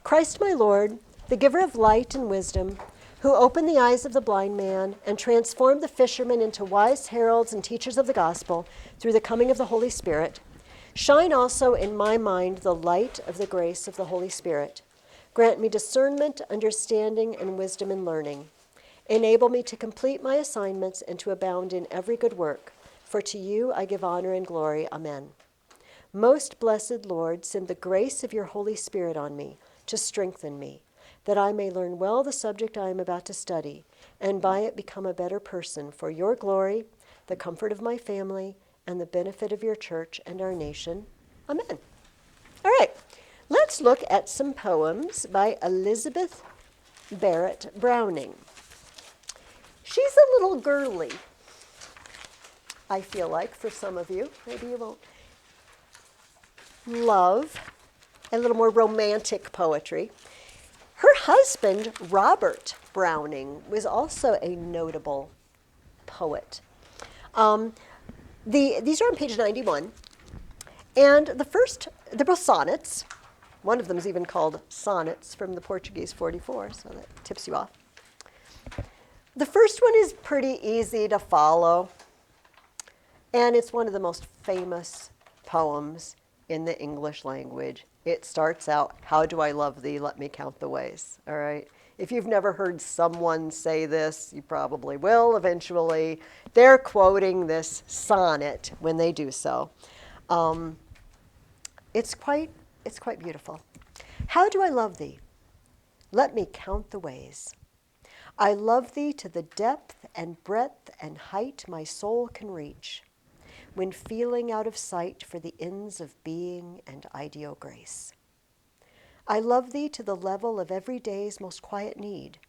Christ my Lord, the giver of light and wisdom, who opened the eyes of the blind man and transformed the fishermen into wise heralds and teachers of the gospel through the coming of the Holy Spirit, shine also in my mind the light of the grace of the Holy Spirit. Grant me discernment, understanding, and wisdom in learning. Enable me to complete my assignments and to abound in every good work. For to you I give honor and glory. Amen. Most blessed Lord, send the grace of your Holy Spirit on me to strengthen me, that I may learn well the subject I am about to study, and by it become a better person for your glory, the comfort of my family, and the benefit of your church and our nation. Amen. All right, let's look at some poems by Elizabeth Barrett Browning. She's a little girly, I feel like, for some of you. Maybe you won't love a little more romantic poetry. Her husband, Robert Browning, was also a notable poet. These are on page 91. And they're both sonnets. One of them is even called Sonnets from the Portuguese 44, so that tips you off. The first one is pretty easy to follow, and it's one of the most famous poems in the English language. It starts out, "How do I love thee? Let me count the ways." All right? If you've never heard someone say this, you probably will eventually. They're quoting this sonnet when they do so. It's quite beautiful. "How do I love thee? Let me count the ways. I love thee to the depth and breadth and height my soul can reach, when feeling out of sight for the ends of being and ideal grace. I love thee to the level of every day's most quiet need,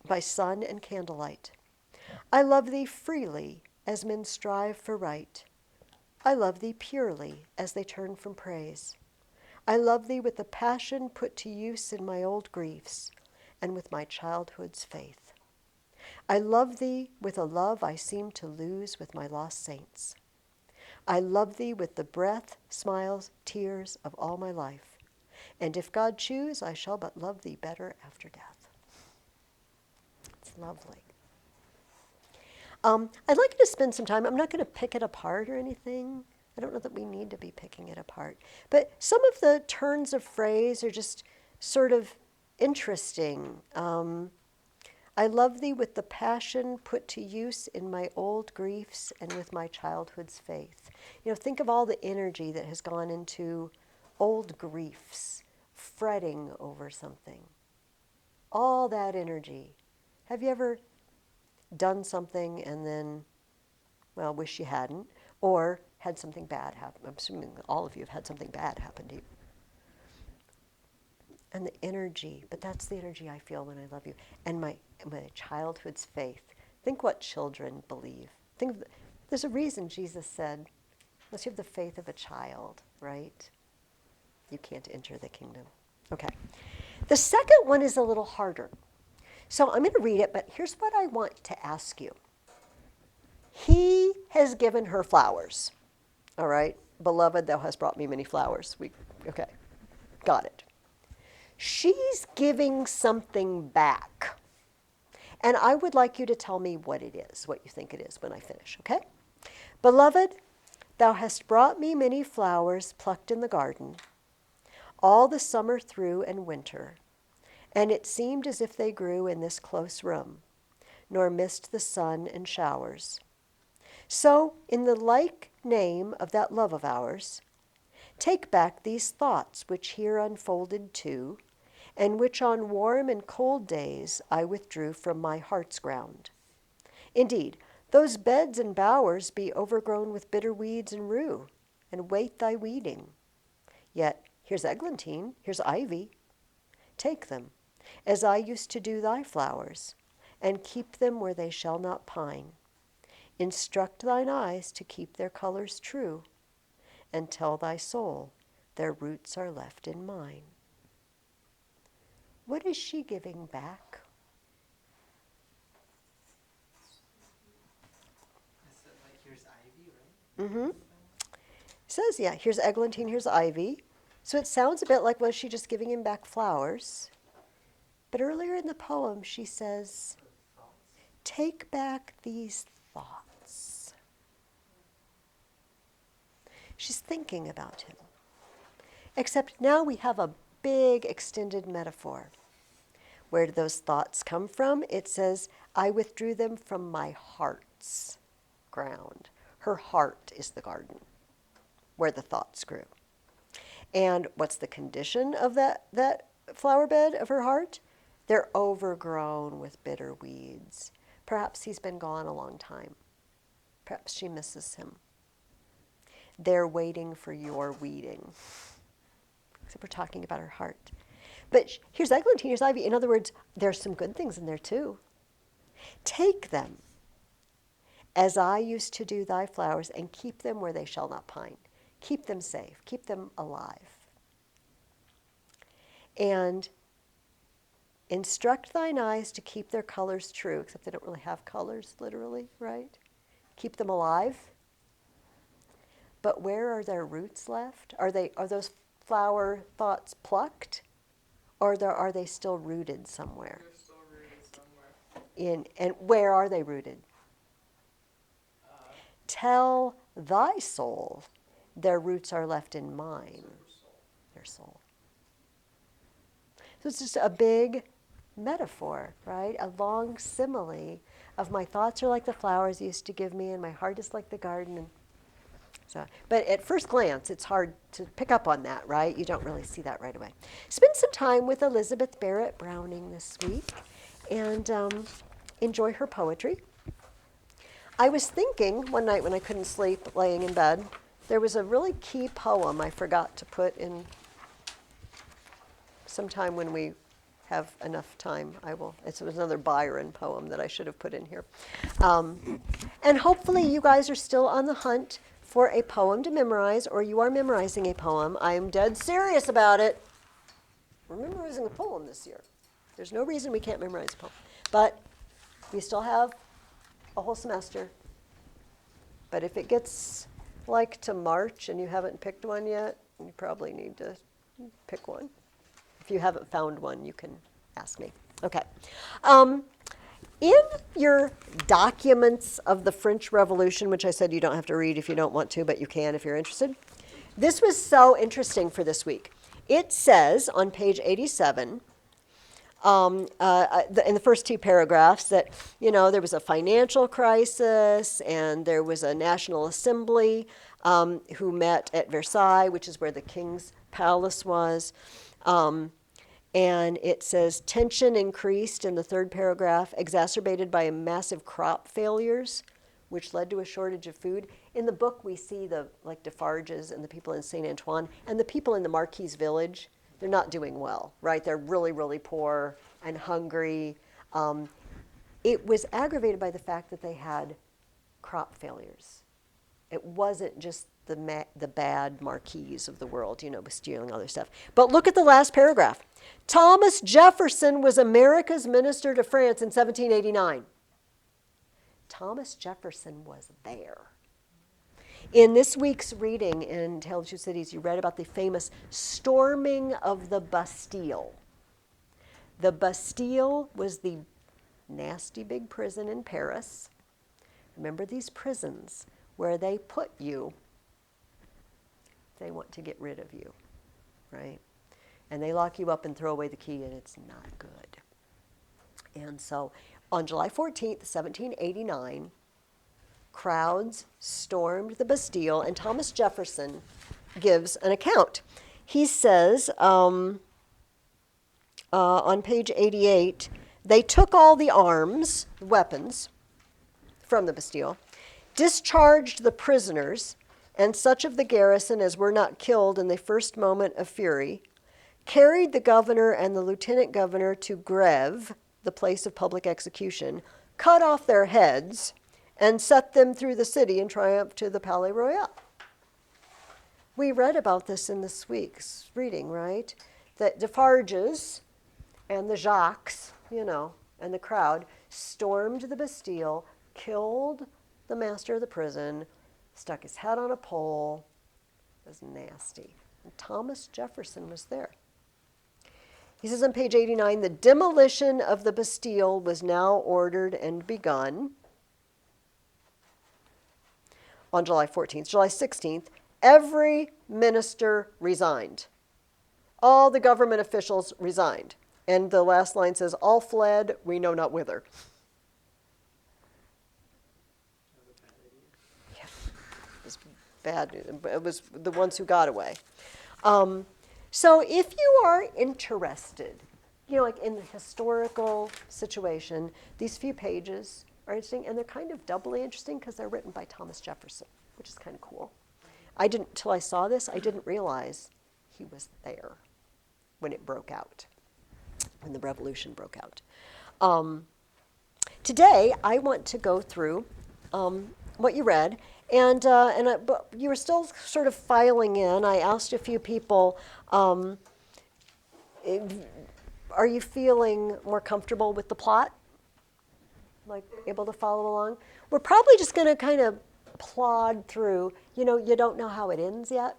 by sun and candlelight. I love thee freely as men strive for right. I love thee purely as they turn from praise. I love thee with the passion put to use in my old griefs and with my childhood's faith. I love thee with a love I seem to lose with my lost saints. I love thee with the breath, smiles, tears of all my life. And if God choose, I shall but love thee better after death." It's lovely. I'd like you to spend some time. I'm not going to pick it apart or anything. I don't know that we need to be picking it apart. But some of the turns of phrase are just sort of interesting. I love thee with the passion put to use in my old griefs and with my childhood's faith. You know, think of all the energy that has gone into old griefs, fretting over something. All that energy. Have you ever done something and then, well, wish you hadn't, or had something bad happen? I'm assuming all of you have had something bad happen to you. And the energy, but that's the energy I feel when I love you. And my childhood's faith. Think what children believe. There's a reason Jesus said, unless you have the faith of a child, right? You can't enter the kingdom. Okay. The second one is a little harder. So I'm going to read it, but here's what I want to ask you. He has given her flowers. All right? Beloved, thou hast brought me many flowers. Okay. Got it. She's giving something back. And I would like you to tell me what it is, what you think it is when I finish, okay? "Beloved, thou hast brought me many flowers plucked in the garden, all the summer through and winter, and it seemed as if they grew in this close room, nor missed the sun and showers. So, in the like name of that love of ours, take back these thoughts which here unfolded too, and which on warm and cold days I withdrew from my heart's ground. Indeed, those beds and bowers be overgrown with bitter weeds and rue, and wait thy weeding. Yet here's eglantine, here's ivy. Take them, as I used to do thy flowers, and keep them where they shall not pine. Instruct thine eyes to keep their colors true, and tell thy soul their roots are left in mine." What is she giving back? Like here's ivy, right? Mm-hmm. It says, yeah, here's eglantine, here's ivy. So it sounds a bit like, was she just giving him back flowers? But earlier in the poem, she says, take back these thoughts. She's thinking about him. Except now we have a big extended metaphor. Where do those thoughts come from? It says, I withdrew them from my heart's ground. Her heart is the garden where the thoughts grew. And what's the condition of that flower bed of her heart? They're overgrown with bitter weeds. Perhaps he's been gone a long time. Perhaps she misses him. They're waiting for your weeding. So we're talking about her heart. But here's eglantine, here's ivy. In other words, there's some good things in there too. Take them, as I used to do thy flowers, and keep them where they shall not pine. Keep them safe. Keep them alive. And instruct thine eyes to keep their colors true, except they don't really have colors, literally, right? Keep them alive. But where are their roots left? Are those flower thoughts plucked? Or are they still rooted somewhere? They're still rooted somewhere. And where are they rooted? Tell thy soul their roots are left in mine. Their soul. So it's just a big metaphor, right? A long simile of my thoughts are like the flowers you used to give me, and my heart is like the garden. And so, but at first glance, it's hard to pick up on that, right? You don't really see that right away. Spend some time with Elizabeth Barrett Browning this week and enjoy her poetry. I was thinking one night when I couldn't sleep, laying in bed, there was a really key poem I forgot to put in. Sometime when we have enough time, I will. It was another Byron poem that I should have put in here. And hopefully you guys are still on the hunt for a poem to memorize, or you are memorizing a poem. I am dead serious about it. We're memorizing a poem this year. There's no reason we can't memorize a poem. But we still have a whole semester. But if it gets like to March and you haven't picked one yet, you probably need to pick one. If you haven't found one, you can ask me. Okay. In your documents of the French Revolution, which I said you don't have to read if you don't want to, but you can if you're interested, this was so interesting for this week. It says on page 87, in the first two paragraphs, that there was a financial crisis and there was a National Assembly who met at Versailles, which is where the king's palace was. And it says tension increased in the third paragraph, exacerbated by massive crop failures, which led to a shortage of food. In the book, we see the Defarges and the people in Saint Antoine and the people in the Marquise village. They're not doing well, right? They're really, really poor and hungry. It was aggravated by the fact that they had crop failures. It wasn't just the bad marquis of the world, with stealing other stuff. But look at the last paragraph. Thomas Jefferson was America's minister to France in 1789. Thomas Jefferson was there. In this week's reading in Tale of Two Cities, you read about the famous storming of the Bastille. The Bastille was the nasty big prison in Paris. Remember these prisons where they put you, they want to get rid of you, right? And they lock you up and throw away the key, and it's not good. And so on July 14th, 1789, crowds stormed the Bastille, and Thomas Jefferson gives an account. He says on page 88, they took all the arms, weapons, from the Bastille, discharged the prisoners and such of the garrison as were not killed in the first moment of fury, carried the governor and the lieutenant governor to Grève, the place of public execution, cut off their heads, and set them through the city in triumph to the Palais Royal. We read about this in this week's reading, right? That Defarges and the Jacques, and the crowd stormed the Bastille, killed the master of the prison, stuck his head on a pole. It was nasty. Thomas Jefferson was there. He says on page 89, the demolition of the Bastille was now ordered and begun. On July 14th. July 16th, every minister resigned. All the government officials resigned. And the last line says, all fled, we know not whither. Yeah, it was bad. It was the ones who got away. So if you are interested, like in the historical situation, these few pages are interesting, and they're kind of doubly interesting because they're written by Thomas Jefferson, which is kind of cool. Till I saw this, I didn't realize he was there when it broke out, when the revolution broke out. Today, I want to go through what you read, but you were still sort of filing in. I asked a few people, are you feeling more comfortable with the plot? Like able to follow along? We're probably just going to kind of plod through. You don't know how it ends yet,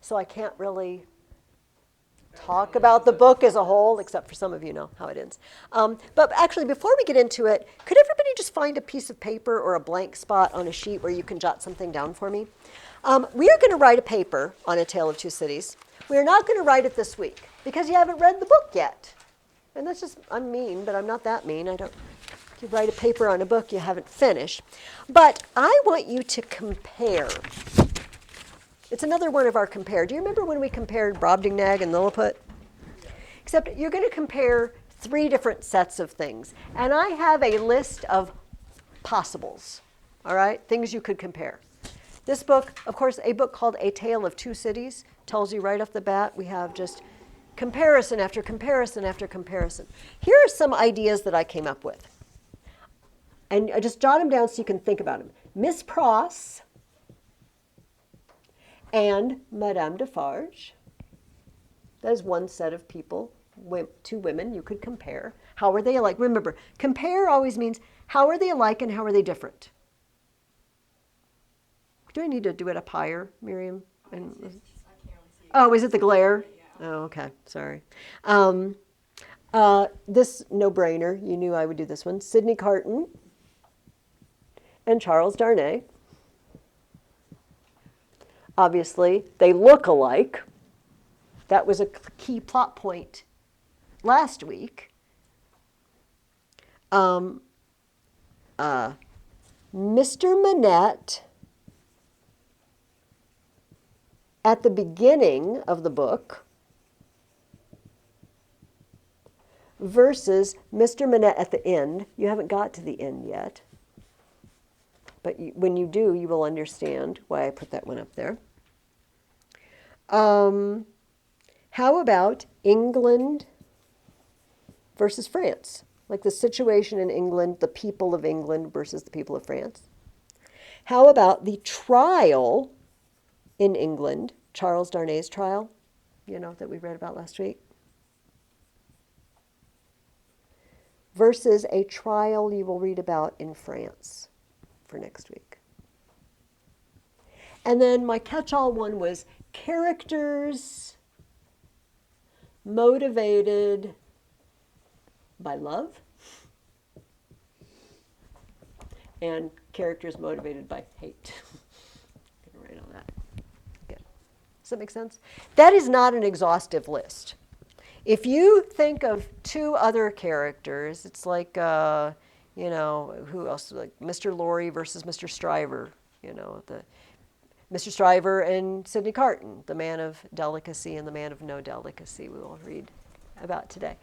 so I can't really talk about the book as a whole, except for some of you know how it ends. But actually, before we get into it, could everybody just find a piece of paper or a blank spot on a sheet where you can jot something down for me? We are going to write a paper on A Tale of Two Cities. We are not going to write it this week because you haven't read the book yet. And that's just, I'm mean, but I'm not that mean. If you write a paper on a book you haven't finished. But I want you to compare. It's another one of our compare. Do you remember when we compared Brobdingnag and Lilliput? Except you're going to compare 3 different sets of things. And I have a list of possibles, all right, things you could compare. This book, of course, a book called A Tale of Two Cities, tells you right off the bat we have just comparison after comparison after comparison. Here are some ideas that I came up with. And I just jot them down so you can think about them. Miss Pross and Madame Defarge. That is one set of people, 2 women you could compare. How are they alike? Remember, compare always means how are they alike and how are they different? Do I need to do it up higher, Miriam? Oh, is it the glare? Oh, okay. Sorry. This no-brainer. You knew I would do this one. Sidney Carton and Charles Darnay. Obviously, they look alike. That was a key plot point last week. Mr. Manette, at the beginning of the book, versus Mr. Manette at the end. You haven't got to the end yet. But when you do, you will understand why I put that one up there. How about England versus France? Like the situation in England, the people of England versus the people of France. How about the trial in England, Charles Darnay's trial, that we read about last week, versus a trial you will read about in France for next week. And then my catch-all one was characters motivated by love and characters motivated by hate. I'm going to write all that. Good. Does that make sense? That is not an exhaustive list. If you think of 2 other characters, it's like, who else? Like Mr. Lorry versus Mr. Stryver, Mr. Stryver and Sidney Carton, the man of delicacy and the man of no delicacy, we will read about today.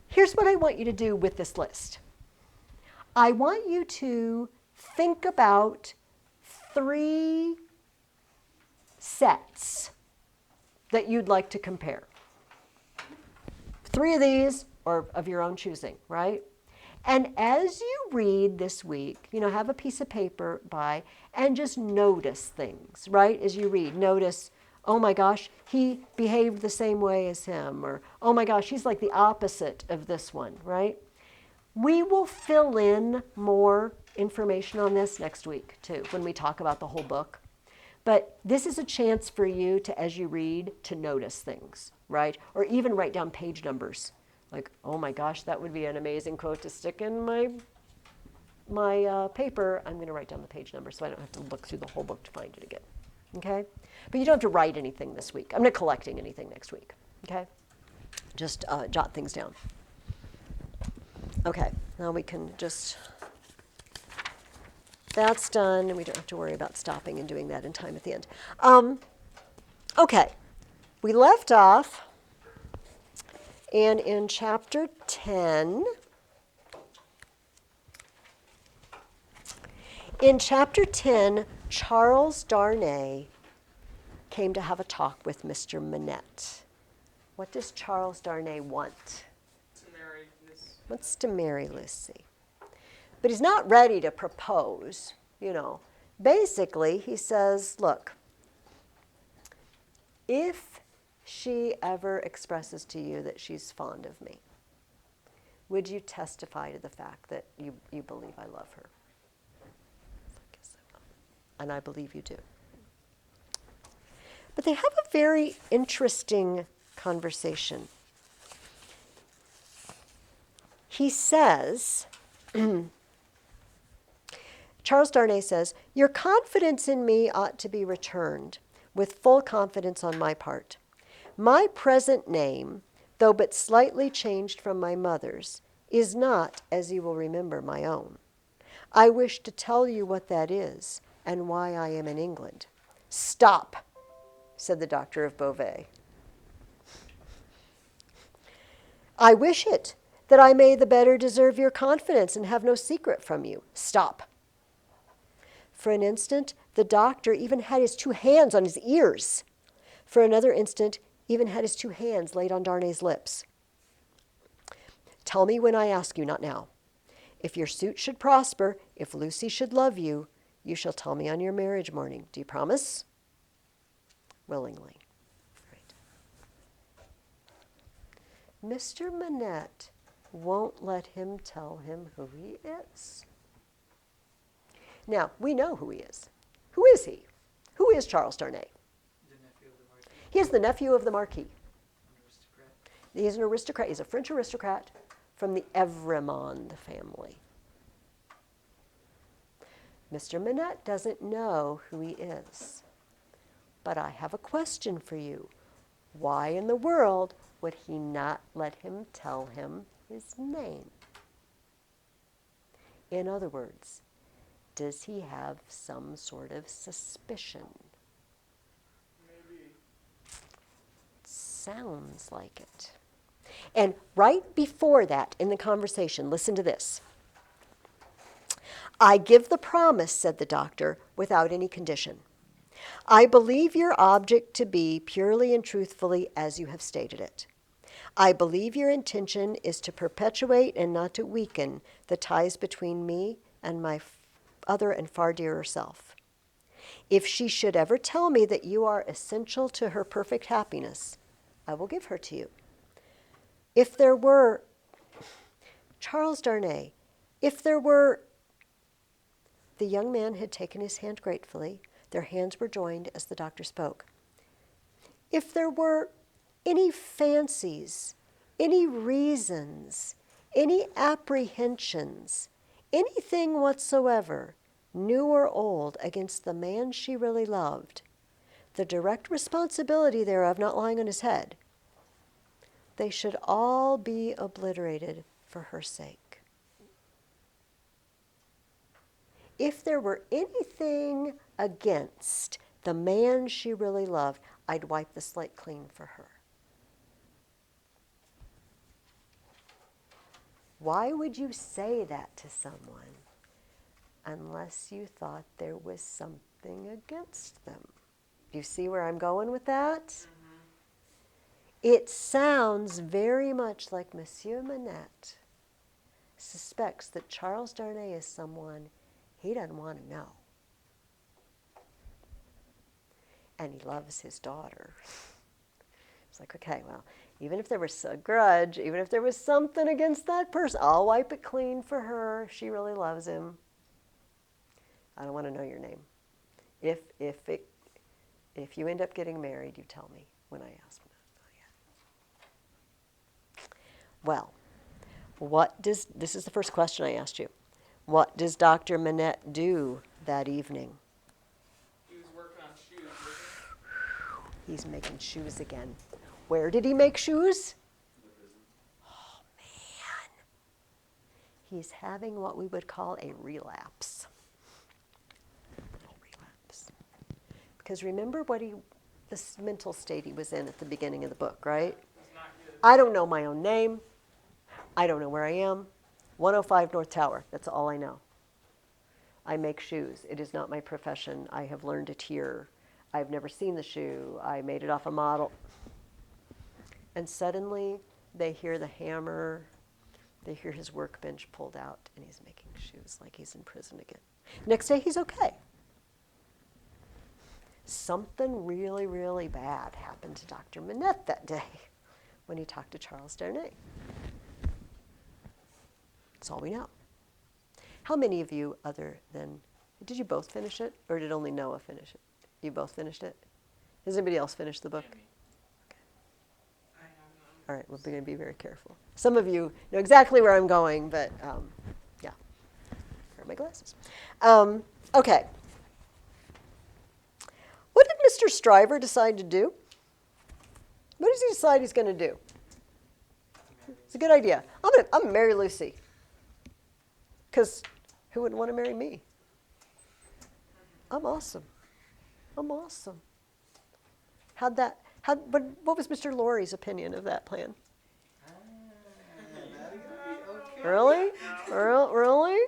Here's what I want you to do with this list. I want you to think about 3 sets that you'd like to compare. 3 of these are of your own choosing, right? And as you read this week, have a piece of paper by and just notice things, right? As you read, notice, oh my gosh, he behaved the same way as him, or oh my gosh, he's like the opposite of this one, right? We will fill in more information on this next week, too, when we talk about the whole book. But this is a chance for you to, as you read, to notice things, right? Or even write down page numbers. Like, oh my gosh, that would be an amazing quote to stick in my paper. I'm going to write down the page number so I don't have to look through the whole book to find it again. Okay? But you don't have to write anything this week. I'm not collecting anything next week. Okay? Just jot things down. Okay, now we can just, that's done, and we don't have to worry about stopping and doing that in time at the end. Okay, we left off, and in chapter 10, Charles Darnay came to have a talk with Mr. Manette. What does Charles Darnay want? To marry Lucy. Wants to marry Lucy. But he's not ready to propose, you know. Basically, he says, look, if she ever expresses to you that she's fond of me, would you testify to the fact that you believe I love her? I guess I will. And I believe you do. But they have a very interesting conversation. He says, Charles Darnay says, your confidence in me ought to be returned with full confidence on my part. My present name, though but slightly changed from my mother's, is not, as you will remember, my own. I wish to tell you what that is and why I am in England. Stop, said the doctor of Beauvais. I wish it, that I may the better deserve your confidence and have no secret from you. Stop. For an instant, the doctor even had his two hands on his ears. For another instant, even had his two hands laid on Darnay's lips. Tell me when I ask you, not now. If your suit should prosper, if Lucy should love you, you shall tell me on your marriage morning. Do you promise? Willingly. Right. Mr. Manette won't let him tell him who he is. Now, we know who he is. Who is he? Who is Charles Darnay? The nephew of the Marquis. He is the nephew of the Marquis. An aristocrat. He's an aristocrat. He's a French aristocrat from the Evremond family. Mr. Manette doesn't know who he is. But I have a question for you. Why in the world would he not let him tell him his name? In other words, does he have some sort of suspicion? Maybe. Sounds like it. And right before that in the conversation, listen to this. I give the promise, said the doctor, without any condition. I believe your object to be purely and truthfully as you have stated it. I believe your intention is to perpetuate and not to weaken the ties between me and my other and far dearer self. If she should ever tell me that you are essential to her perfect happiness, I will give her to you. If there were, Charles Darnay, if there were, the young man had taken his hand gratefully. Their hands were joined as the doctor spoke. If there were any fancies, any reasons, any apprehensions, anything whatsoever, new or old, against the man she really loved, the direct responsibility thereof not lying on his head, they should all be obliterated for her sake. If there were anything against the man she really loved, I'd wipe the slate clean for her. Why would you say that to someone unless you thought there was something against them? Do you see where I'm going with that? Mm-hmm. It sounds very much like Monsieur Manette suspects that Charles Darnay is someone he doesn't want to know. And he loves his daughter. It's like, okay, well, even if there was a grudge, even if there was something against that person, I'll wipe it clean for her if she really loves him. I don't want to know your name. If If you end up getting married, you tell me when I ask. Well, this is the first question I asked you. What does Dr. Manette do that evening? He was working on shoes, wasn't He's making shoes again. Where did he make shoes? Oh, man. He's having what we would call a relapse. Because remember this mental state he was in at the beginning of the book, right? he? It's not good. I don't know my own name. I don't know where I am. 105 North Tower, that's all I know. I make shoes. It is not my profession. I have learned it here. I've never seen the shoe. I made it off a model. And suddenly they hear the hammer. They hear his workbench pulled out, and he's making shoes like he's in prison again. Next day, he's okay. Something really, really bad happened to Dr. Manette that day when he talked to Charles Darnay. That's all we know. How many of you did you both finish it, or did only Noah finish it? You both finished it? Has anybody else finished the book? Maybe. Okay. I have All right, we're going to be very careful. Some of you know exactly where I'm going, but yeah. Here are my glasses. Okay. What did Mr. Stryver decide to do? What does he decide he's going to do? It's a good idea. I'm gonna marry Lucy. Because who wouldn't want to marry me? I'm awesome. I'm awesome. What was Mr. Laurie's opinion of that plan? Really? Really?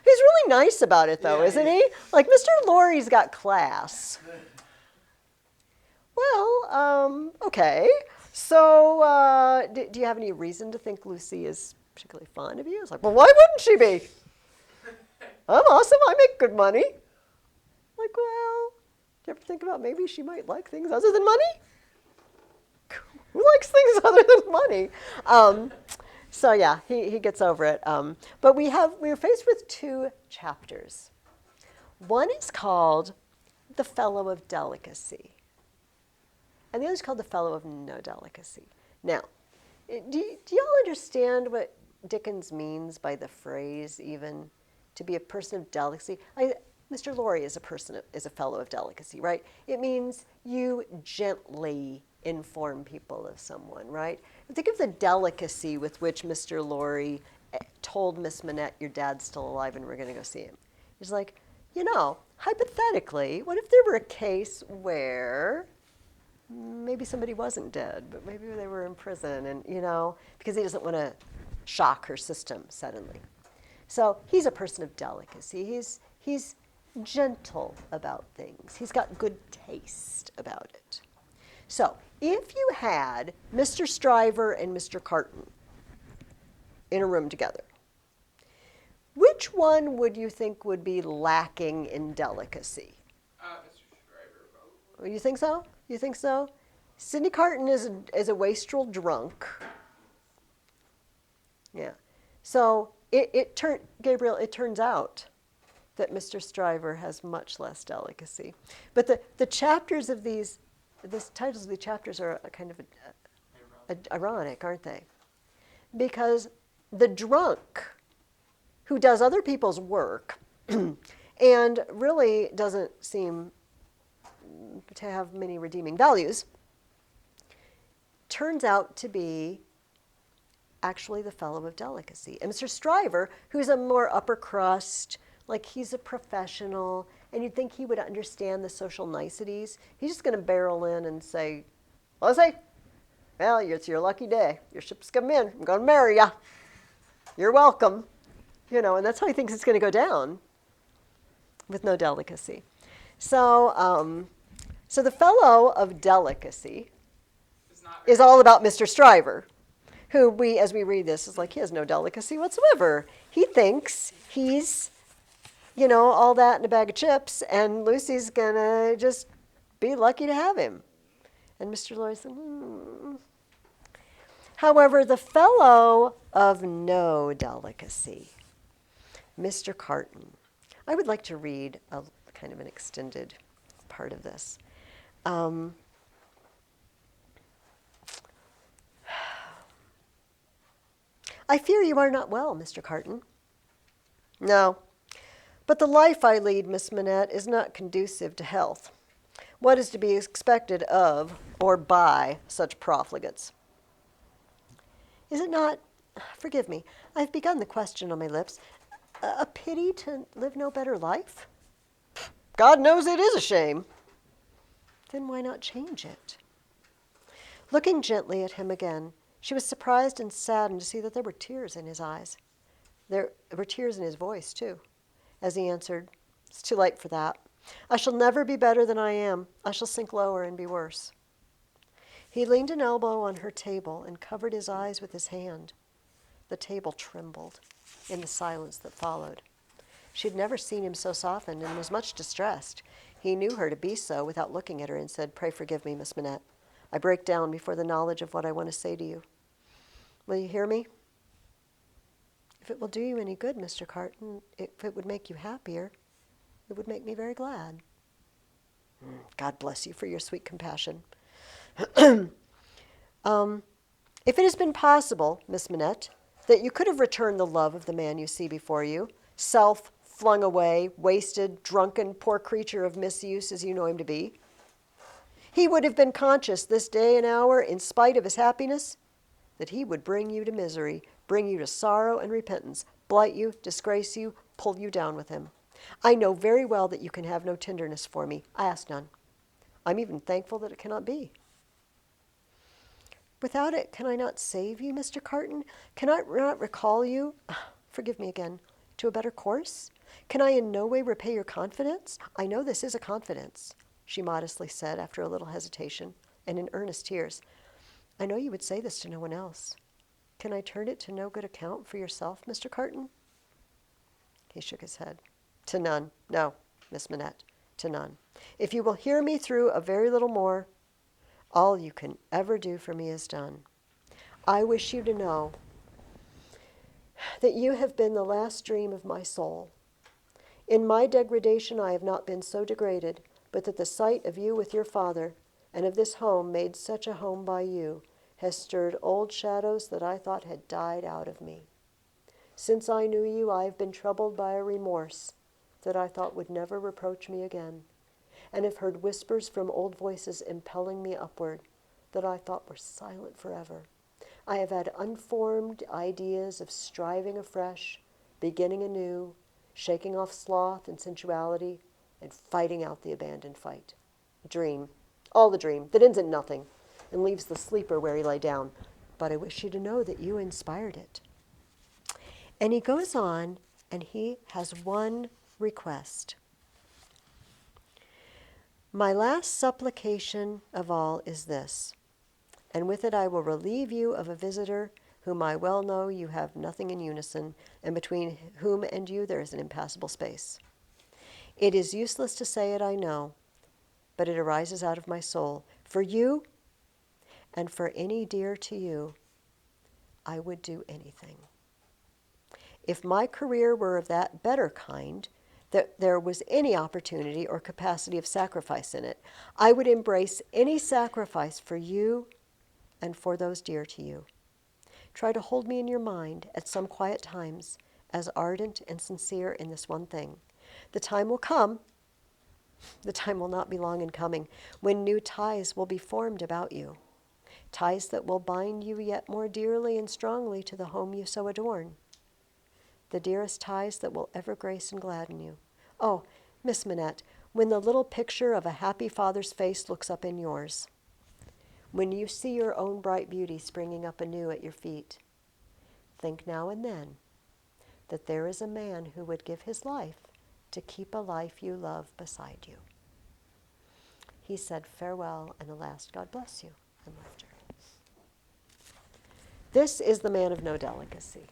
He's really nice about it, though, isn't he? Like, Mr. Laurie's got class. Well, okay. So, do you have any reason to think Lucy is particularly fond of you? It's like, well, why wouldn't she be? I'm awesome. I make good money. Like, well, do you ever think about maybe she might like things other than money? Who likes things other than money? So yeah, he gets over it. But we're faced with two chapters. One is called The Fellow of Delicacy, and the other is called The Fellow of No Delicacy. Now, do y'all understand what Dickens means by the phrase even, to be a person of delicacy? Mr. Laurie is a fellow of delicacy, right? It means you gently inform people of someone, right? Think of the delicacy with which Mr. Laurie told Miss Manette, your dad's still alive and we're going to go see him. He's like, hypothetically, what if there were a case where maybe somebody wasn't dead, but maybe they were in prison, and because he doesn't want to shock her system suddenly. So he's a person of delicacy. He's gentle about things. He's got good taste about it. So if you had Mr. Stryver and Mr. Carton in a room together, which one would you think would be lacking in delicacy? Mr. Stryver, probably. You think so? You think so? Sidney Carton is a wastrel drunk. Yeah. So Gabriel, it turns out that Mr. Stryver has much less delicacy. But the chapters of the titles of the chapters are kind of ironic, aren't they? Because the drunk who does other people's work and really doesn't seem to have many redeeming values turns out to be actually the fellow of delicacy. And Mr. Stryver, who's a more upper crust, like he's a professional, and you'd think he would understand the social niceties, he's just going to barrel in and say, Lizzie, well, it's your lucky day. Your ship's come in. I'm going to marry you. You're welcome. And that's how he thinks it's going to go down, with no delicacy. So the fellow of delicacy is all about Mr. Stryver, who as we read this, is like, he has no delicacy whatsoever. He thinks he's, all that in a bag of chips, and Lucy's going to just be lucky to have him. And Mr. Laurie said, However, the fellow of no delicacy, Mr. Carton. I would like to read a kind of an extended part of this. Um, I fear you are not well, Mr. Carton. No, but the life I lead, Miss Manette, is not conducive to health. What is to be expected of or by such profligates? Is it not, forgive me, I've begun the question on my lips, a pity to live no better life? God knows it is a shame. Then why not change it? Looking gently at him again, she was surprised and saddened to see that there were tears in his eyes. There were tears in his voice, too, as he answered, "It's too late for that. I shall never be better than I am. I shall sink lower and be worse." He leaned an elbow on her table and covered his eyes with his hand. The table trembled in the silence that followed. She had never seen him so softened and was much distressed. He knew her to be so without looking at her and said, "Pray forgive me, Miss Manette. I break down before the knowledge of what I want to say to you. Will you hear me?" "If it will do you any good, Mr. Carton, if it would make you happier, it would make me very glad." "God bless you for your sweet compassion." If it has been possible, Miss Manette, that you could have returned the love of the man you see before you, self flung away, wasted, drunken, poor creature of misuse as you know him to be, he would have been conscious this day and hour, in spite of his happiness, that he would bring you to misery, bring you to sorrow and repentance, blight you, disgrace you, pull you down with him. I know very well that you can have no tenderness for me. I ask none. I'm even thankful that it cannot be. Without it, can I not save you, Mr. Carton? Can I not recall you, forgive me again, to a better course? Can I in no way repay your confidence? I know this is a confidence, she modestly said after a little hesitation and in earnest tears. I know you would say this to no one else. Can I turn it to no good account for yourself, Mr. Carton? He shook his head. To none. No, Miss Manette, to none. If you will hear me through a very little more, all you can ever do for me is done. I wish you to know that you have been the last dream of my soul. In my degradation I have not been so degraded, but that the sight of you with your father, and of this home made such a home by you, has stirred old shadows that I thought had died out of me. Since I knew you, I have been troubled by a remorse that I thought would never reproach me again, and have heard whispers from old voices impelling me upward that I thought were silent forever. I have had unformed ideas of striving afresh, beginning anew, shaking off sloth and sensuality, and fighting out the abandoned fight. Dream, all the dream, that ends in nothing, and leaves the sleeper where he lay down. But I wish you to know that you inspired it. And he goes on, and he has one request. My last supplication of all is this, and with it I will relieve you of a visitor whom I well know you have nothing in unison, and between whom and you there is an impassable space. It is useless to say it, I know, but it arises out of my soul. For you, and for any dear to you, I would do anything. If my career were of that better kind, that there was any opportunity or capacity of sacrifice in it, I would embrace any sacrifice for you and for those dear to you. Try to hold me in your mind at some quiet times as ardent and sincere in this one thing. The time will come, the time will not be long in coming, when new ties will be formed about you, ties that will bind you yet more dearly and strongly to the home you so adorn, the dearest ties that will ever grace and gladden you. Oh, Miss Manette, when the little picture of a happy father's face looks up in yours, when you see your own bright beauty springing up anew at your feet, think now and then that there is a man who would give his life to keep a life you love beside you. He said farewell and the last God bless you, and left her. This is the man of no delicacy.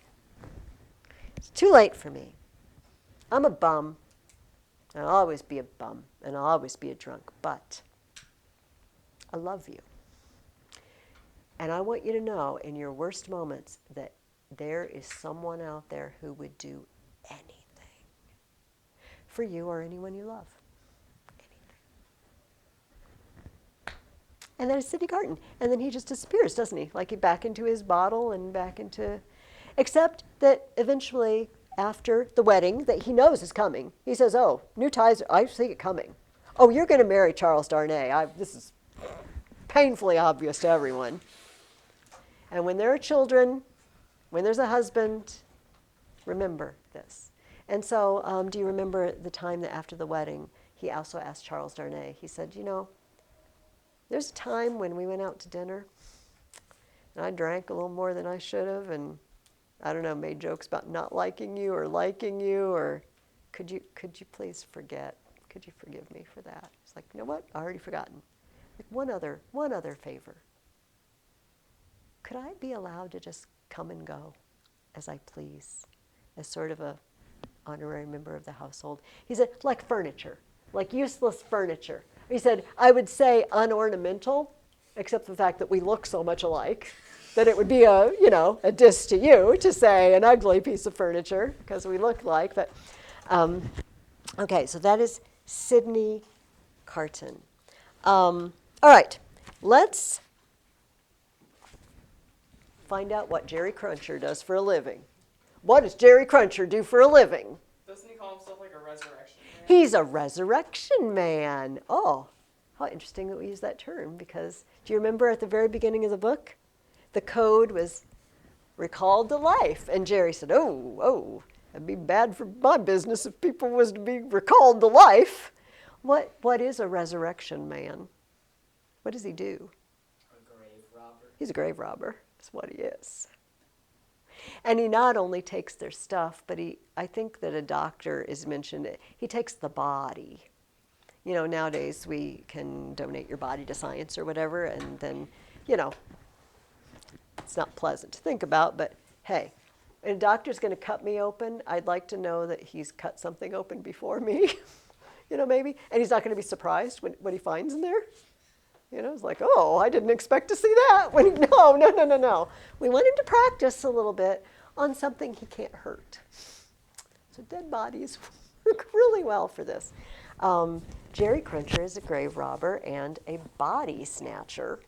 It's too late for me. I'm a bum. I'll always be a bum, and I'll always be a drunk, but I love you. And I want you to know in your worst moments that there is someone out there who would do anything for you or anyone you love. Anything. And then it's Sidney Carton. And then he just disappears, doesn't he? Like back into his bottle and back into... Except that eventually, after the wedding that he knows is coming, he says, oh, new ties, I see it coming. Oh, you're going to marry Charles Darnay. This is painfully obvious to everyone. And when there are children, when there's a husband, remember this. And so do you remember the time that after the wedding, he also asked Charles Darnay, he said, you know, there's a time when we went out to dinner, and I drank a little more than I should have, and I don't know, made jokes about not liking you, or could you please forget? Could you forgive me for that? It's like, you know what? I already forgotten. Like one other favor. Could I be allowed to just come and go as I please, as sort of a honorary member of the household? He said, like furniture, like useless furniture. He said, I would say unornamental, except the fact that we look so much alike, that it would be a diss to you to say an ugly piece of furniture because we look like. But okay, so that is Sidney Carton. All right, let's find out what Jerry Cruncher does for a living. What does Jerry Cruncher do for a living? Doesn't he call himself like a resurrection man? He's a resurrection man. Oh, how interesting that we use that term, because do you remember at the very beginning of the book, the code was recalled to life, and Jerry said, oh, it'd be bad for my business if people was to be recalled to life. What is a resurrection man? What does he do? A grave robber. He's a grave robber. That's what he is. And he not only takes their stuff, but I think that a doctor is mentioned, he takes the body. You know, nowadays we can donate your body to science or whatever, and then, it's not pleasant to think about, but hey, a doctor's going to cut me open, I'd like to know that he's cut something open before me, maybe, and he's not going to be surprised when what he finds in there. It's like, oh, I didn't expect to see that. No. We want him to practice a little bit on something he can't hurt. So dead bodies work really well for this. Jerry Cruncher is a grave robber and a body snatcher.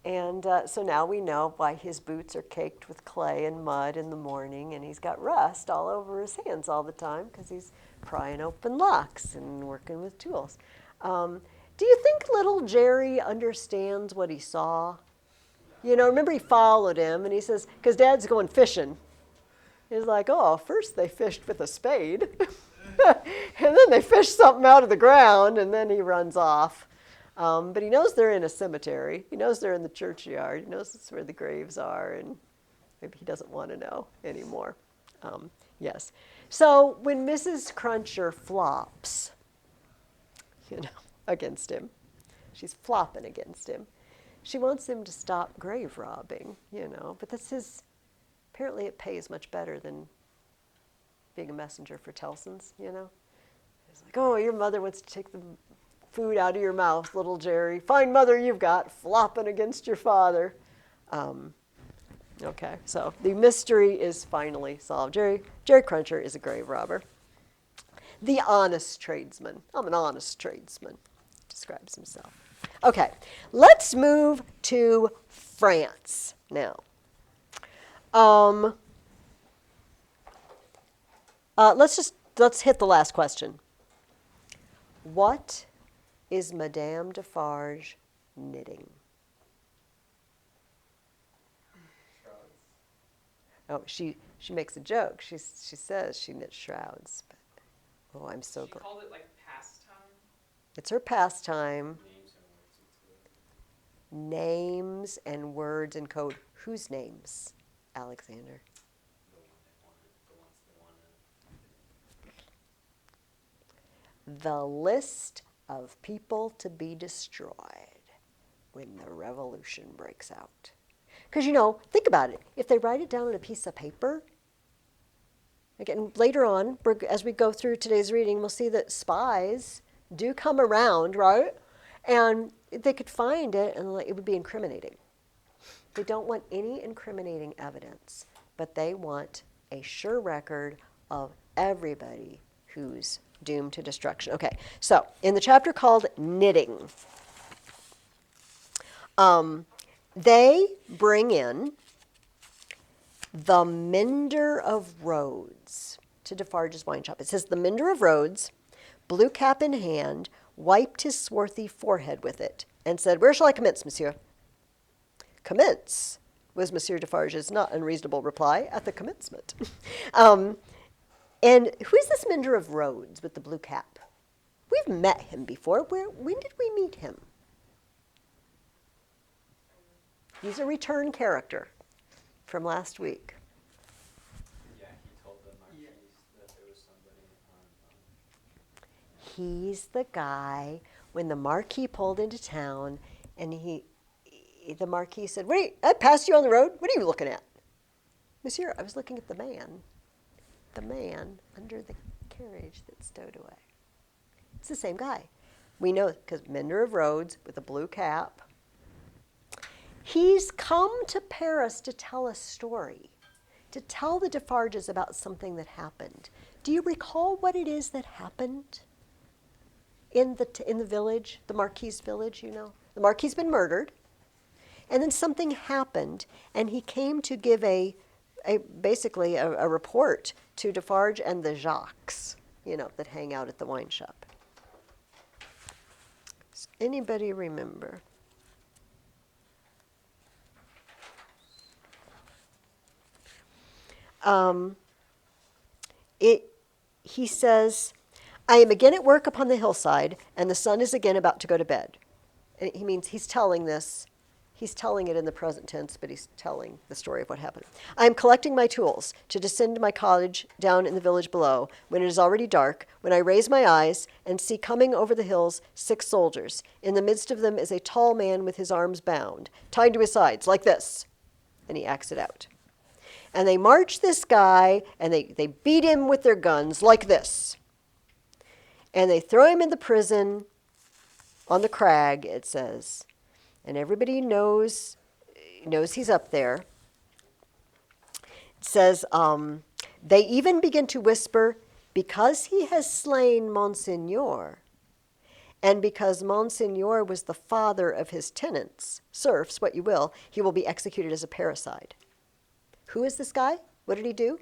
And so now we know why his boots are caked with clay and mud in the morning, and he's got rust all over his hands all the time because he's prying open locks and working with tools. Do you think little Jerry understands what he saw? Remember he followed him, and he says, because Dad's going fishing. He's like, oh, first they fished with a spade, and then they fished something out of the ground, and then he runs off. But he knows they're in a cemetery. He knows they're in the churchyard. He knows it's where the graves are, and maybe he doesn't want to know anymore. Yes. So when Mrs. Cruncher flops, against him, she's flopping against him. She wants him to stop grave robbing, but apparently it pays much better than being a messenger for Tellson's, It's like, oh, your mother wants to take the food out of your mouth, little Jerry. Fine mother you've got, flopping against your father. Okay, so the mystery is finally solved. Jerry Cruncher is a grave robber. The honest tradesman. I'm an honest tradesman, describes himself. Okay, let's move to France now. Let's hit the last question. What is Madame Defarge knitting? Oh, she makes a joke. She says she knits shrouds. But, oh, I'm so glad. She called it like pastime. It's her pastime. Names and words in code. Whose names, Alexander? The list of people to be destroyed when the revolution breaks out. Because, think about it. If they write it down on a piece of paper, again, later on, as we go through today's reading, we'll see that spies do come around, right? And they could find it, and it would be incriminating. They don't want any incriminating evidence, but they want a sure record of everybody who's doomed to destruction. Okay, so in the chapter called Knitting, They bring in the mender of roads to Defarge's wine shop. It says the mender of roads, blue cap in hand, wiped his swarthy forehead with it, and said, "Where shall I commence, monsieur?" "Commence," was Monsieur Defarge's not unreasonable reply, "at the commencement." And who is this mender of roads with the blue cap? We've met him before. When did we meet him? He's a return character from last week. Yeah, he told the Marquis that there was somebody on. He's the guy when the Marquis pulled into town, and the Marquis said, "Wait, I passed you on the road. What are you looking at?" "Monsieur, I was looking at the man under the carriage that's stowed away." It's the same guy. We know because mender of roads with a blue cap. He's come to Paris to tell a story, to tell the Defarges about something that happened. Do you recall what it is that happened in the village, the Marquis' village, you know? The Marquis' been murdered, and then something happened, and he came to give basically a report to Defarge and the Jacques, you know, that hang out at the wine shop. Does anybody remember? He says, "I am again at work upon the hillside, and the sun is again about to go to bed." And he means he's telling it in the present tense, but he's telling the story of what happened. "I am collecting my tools to descend to my cottage down in the village below, when it is already dark, when I raise my eyes and see coming over the hills 6 soldiers. In the midst of them is a tall man with his arms bound, tied to his sides, like this." And he acts it out. "And they march this guy, and they beat him with their guns like this. And they throw him in the prison on the crag," it says. And everybody knows he's up there. It says, "They even begin to whisper, 'Because he has slain Monseigneur, and because Monseigneur was the father of his tenants, serfs, what you will, he will be executed as a parricide.'" Who is this guy? What did he do?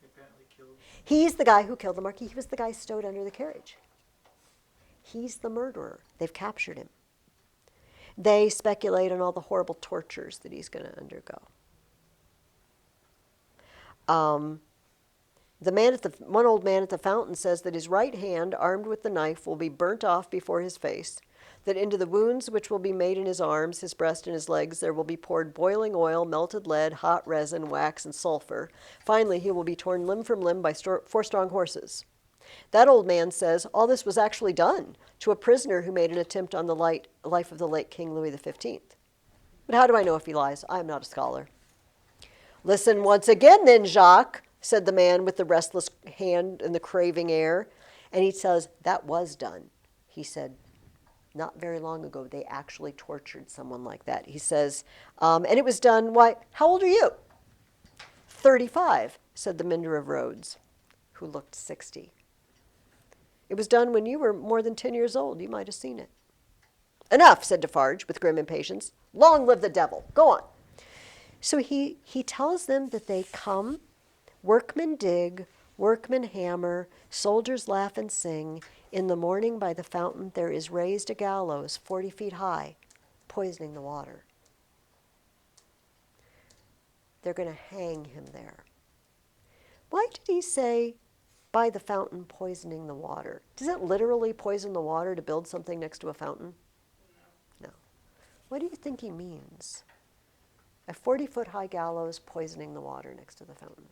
He apparently killed. He's the guy who killed the Marquis. He was the guy stowed under the carriage. He's the murderer. They've captured him. They speculate on all the horrible tortures that he's going to undergo. One old man at the fountain says that his right hand, armed with the knife, will be burnt off before his face, that into the wounds which will be made in his arms, his breast, and his legs, there will be poured boiling oil, melted lead, hot resin, wax, and sulfur. Finally, he will be torn limb from limb by 4 strong horses. That old man says all this was actually done to a prisoner who made an attempt on the life of the late King Louis XV. But how do I know if he lies? I am not a scholar. "Listen once again then, Jacques," said the man with the restless hand and the craving air. And he says, "That was done." He said, "Not very long ago, they actually tortured someone like that." He says, "And it was done, why, how old are you?" 35, said the mender of roads, who looked 60. "It was done when you were more than 10 years old. You might have seen it." "Enough," said Defarge with grim impatience. "Long live the devil. Go on." So he tells them that they come, workmen dig, workmen hammer, soldiers laugh and sing. In the morning by the fountain there is raised a gallows 40 feet high, poisoning the water. They're going to hang him there. Why did he say by the fountain poisoning the water? Does it literally poison the water to build something next to a fountain? No. What do you think he means? A 40-foot high gallows poisoning the water next to the fountain.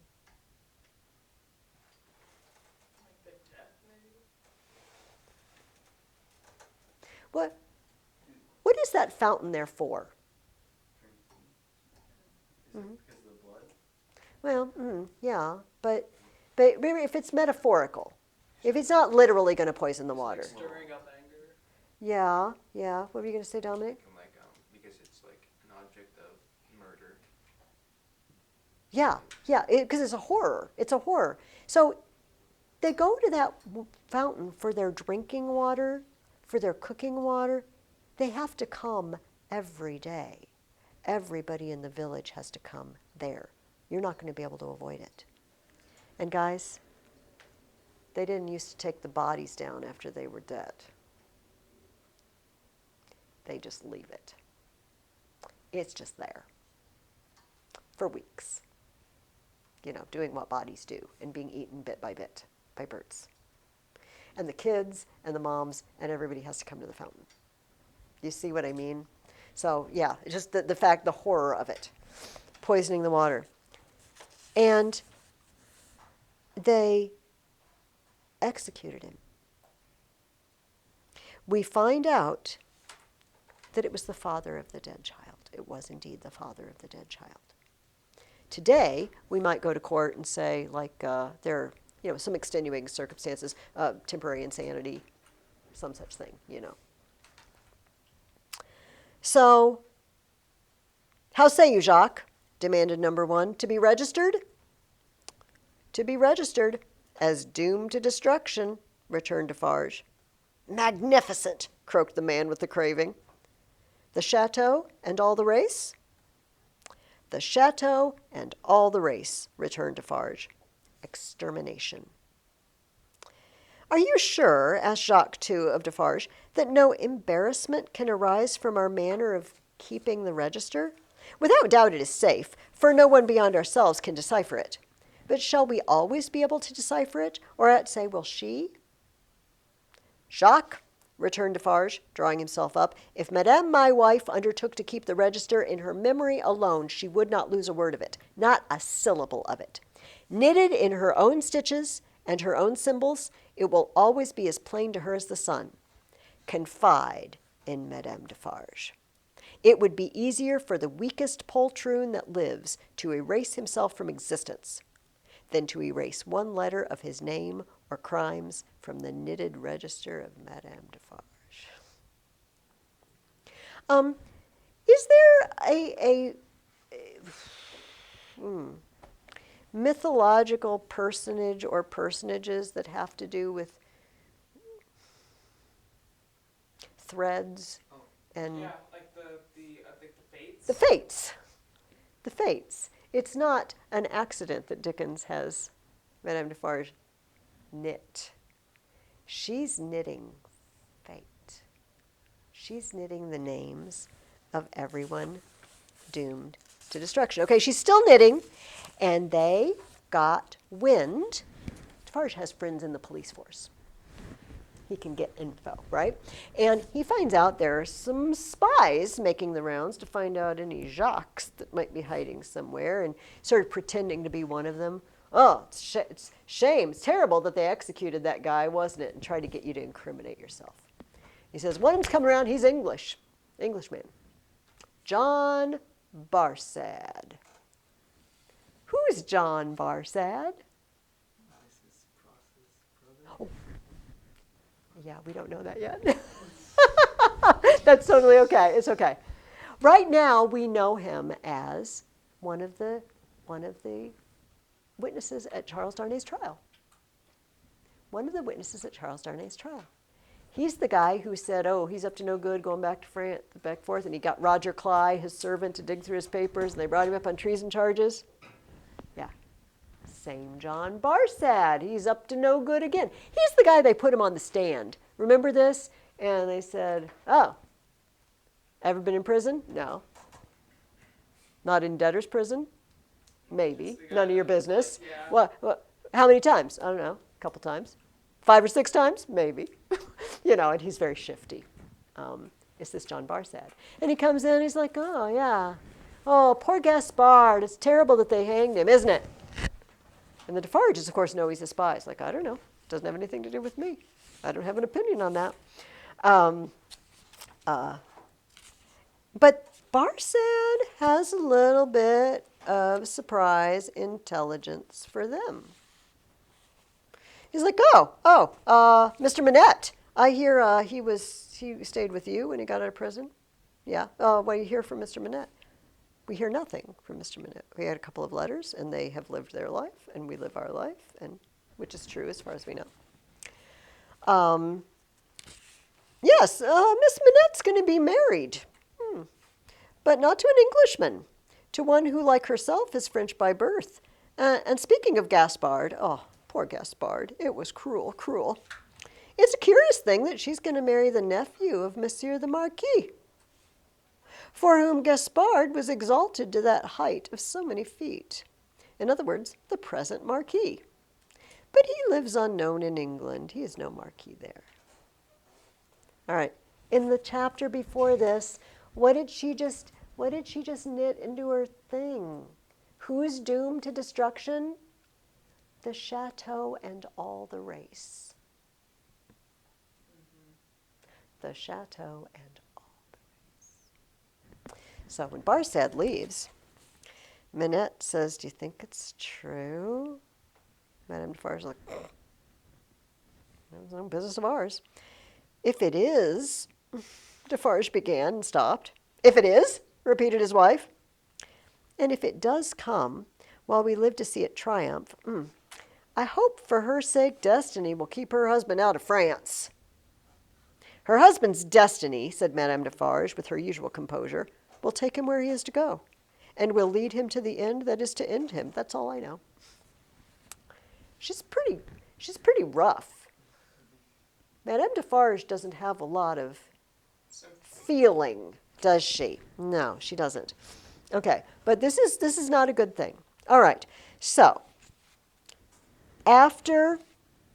Like the death, maybe? What is that fountain there for? Is it because of the blood? Well, yeah, but remember, if it's metaphorical, if it's not literally going to poison the water. Stirring up anger. Yeah. What were you going to say, Dominic? Like, because it's like an object of murder. Yeah, because it's a horror. It's a horror. So they go to that fountain for their drinking water, for their cooking water. They have to come every day. Everybody in the village has to come there. You're not going to be able to avoid it. And guys, they didn't used to take the bodies down after they were dead. They just leave it. It's just there for weeks, you know, doing what bodies do and being eaten bit by birds. And the kids and the moms and everybody has to come to the fountain. You see what I mean? So yeah, just the horror of it, poisoning the water. And they executed him. We find out that it was the father of the dead child. It was indeed the father of the dead child. Today, we might go to court and say, like, there are, some extenuating circumstances, temporary insanity, some such thing, So, how say you, Jacques? Demanded number one. To be registered? To be registered as doomed to destruction, returned Defarge. Magnificent, croaked the man with the craving. The chateau and all the race? The chateau and all the race, returned Defarge. Extermination. Are you sure, asked Jacques too of Defarge, that no embarrassment can arise from our manner of keeping the register? Without doubt it is safe, for no one beyond ourselves can decipher it. But shall we always be able to decipher it, or at say, will she? Jacques, returned Defarge, drawing himself up, if Madame my wife undertook to keep the register in her memory alone, she would not lose a word of it, not a syllable of it. Knitted in her own stitches and her own symbols, it will always be as plain to her as the sun. Confide in Madame Defarge. It would be easier for the weakest poltroon that lives to erase himself from existence than to erase one letter of his name or crimes from the knitted register of Madame Defarge. Is there a mythological personage or personages that have to do with threads and Yeah, like I think the fates. the fates? The fates. It's not an accident that Dickens has Madame Defarge knit. She's knitting fate. She's knitting the names of everyone doomed to destruction. Okay, she's still knitting, and they got wind. Defarge has friends in the police force. He can get info, right? And he finds out there are some spies making the rounds to find out any Jacques that might be hiding somewhere and sort of pretending to be one of them. Oh, it's shame. It's terrible that they executed that guy, wasn't it? And tried to get you to incriminate yourself. He says, one of them's coming around. He's Englishman. John Barsad. Who's John Barsad? Oh. Yeah, we don't know that yet. That's totally okay. It's okay. Right now, we know him as one of the witnesses at Charles Darnay's trial. One of the witnesses at Charles Darnay's trial. He's the guy who said, oh, he's up to no good going back to France, back and forth, and he got Roger Cly, his servant, to dig through his papers, and they brought him up on treason charges. Yeah. Same John Barsad. He's up to no good again. He's the guy they put him on the stand. Remember this? And they said, oh, ever been in prison? No. Not in debtor's prison? Maybe. None of your business. Yeah. What? How many times? I don't know. A couple times. 5 or 6 times? Maybe. And he's very shifty. It's this John Barsad. And he comes in and he's like, oh, yeah. Oh, poor Gaspard. It's terrible that they hanged him, isn't it? And the Defarges, of course, know he's a spy. It's like, I don't know. Doesn't have anything to do with me. I don't have an opinion on that. But Barsad has a little bit of surprise intelligence for them. He's like, Mr. Manette, I hear he stayed with you when he got out of prison. Yeah. What do you hear from Mr. Manette? We hear nothing from Mr. Manette. We had a couple of letters, and they have lived their life, and we live our life, and which is true as far as we know. Yes, Miss Manette's going to be married. but not to an Englishman, to one who, like herself, is French by birth. And speaking of Gaspard, oh, poor Gaspard, it was cruel, cruel. It's a curious thing that she's going to marry the nephew of Monsieur the Marquis, for whom Gaspard was exalted to that height of so many feet. In other words, the present Marquis. But he lives unknown in England. He is no Marquis there. All right. In the chapter before this, what did she just knit into her thing? Who's doomed to destruction? The chateau and all the race. The chateau and all the race. So when Barsad leaves, Minette says, "Do you think it's true?" Madame Defarge's like, "It's no business of ours." "If it is," Defarge began and stopped. "If it is," repeated his wife. "And if it does come, while we live to see it triumph, I hope for her sake destiny will keep her husband out of France." "Her husband's destiny," said Madame Defarge with her usual composure, "will take him where he is to go, and will lead him to the end that is to end him. That's all I know." She's pretty rough. Madame Defarge doesn't have a lot of feeling, does she? No, she doesn't. Okay, but this is not a good thing. All right, so after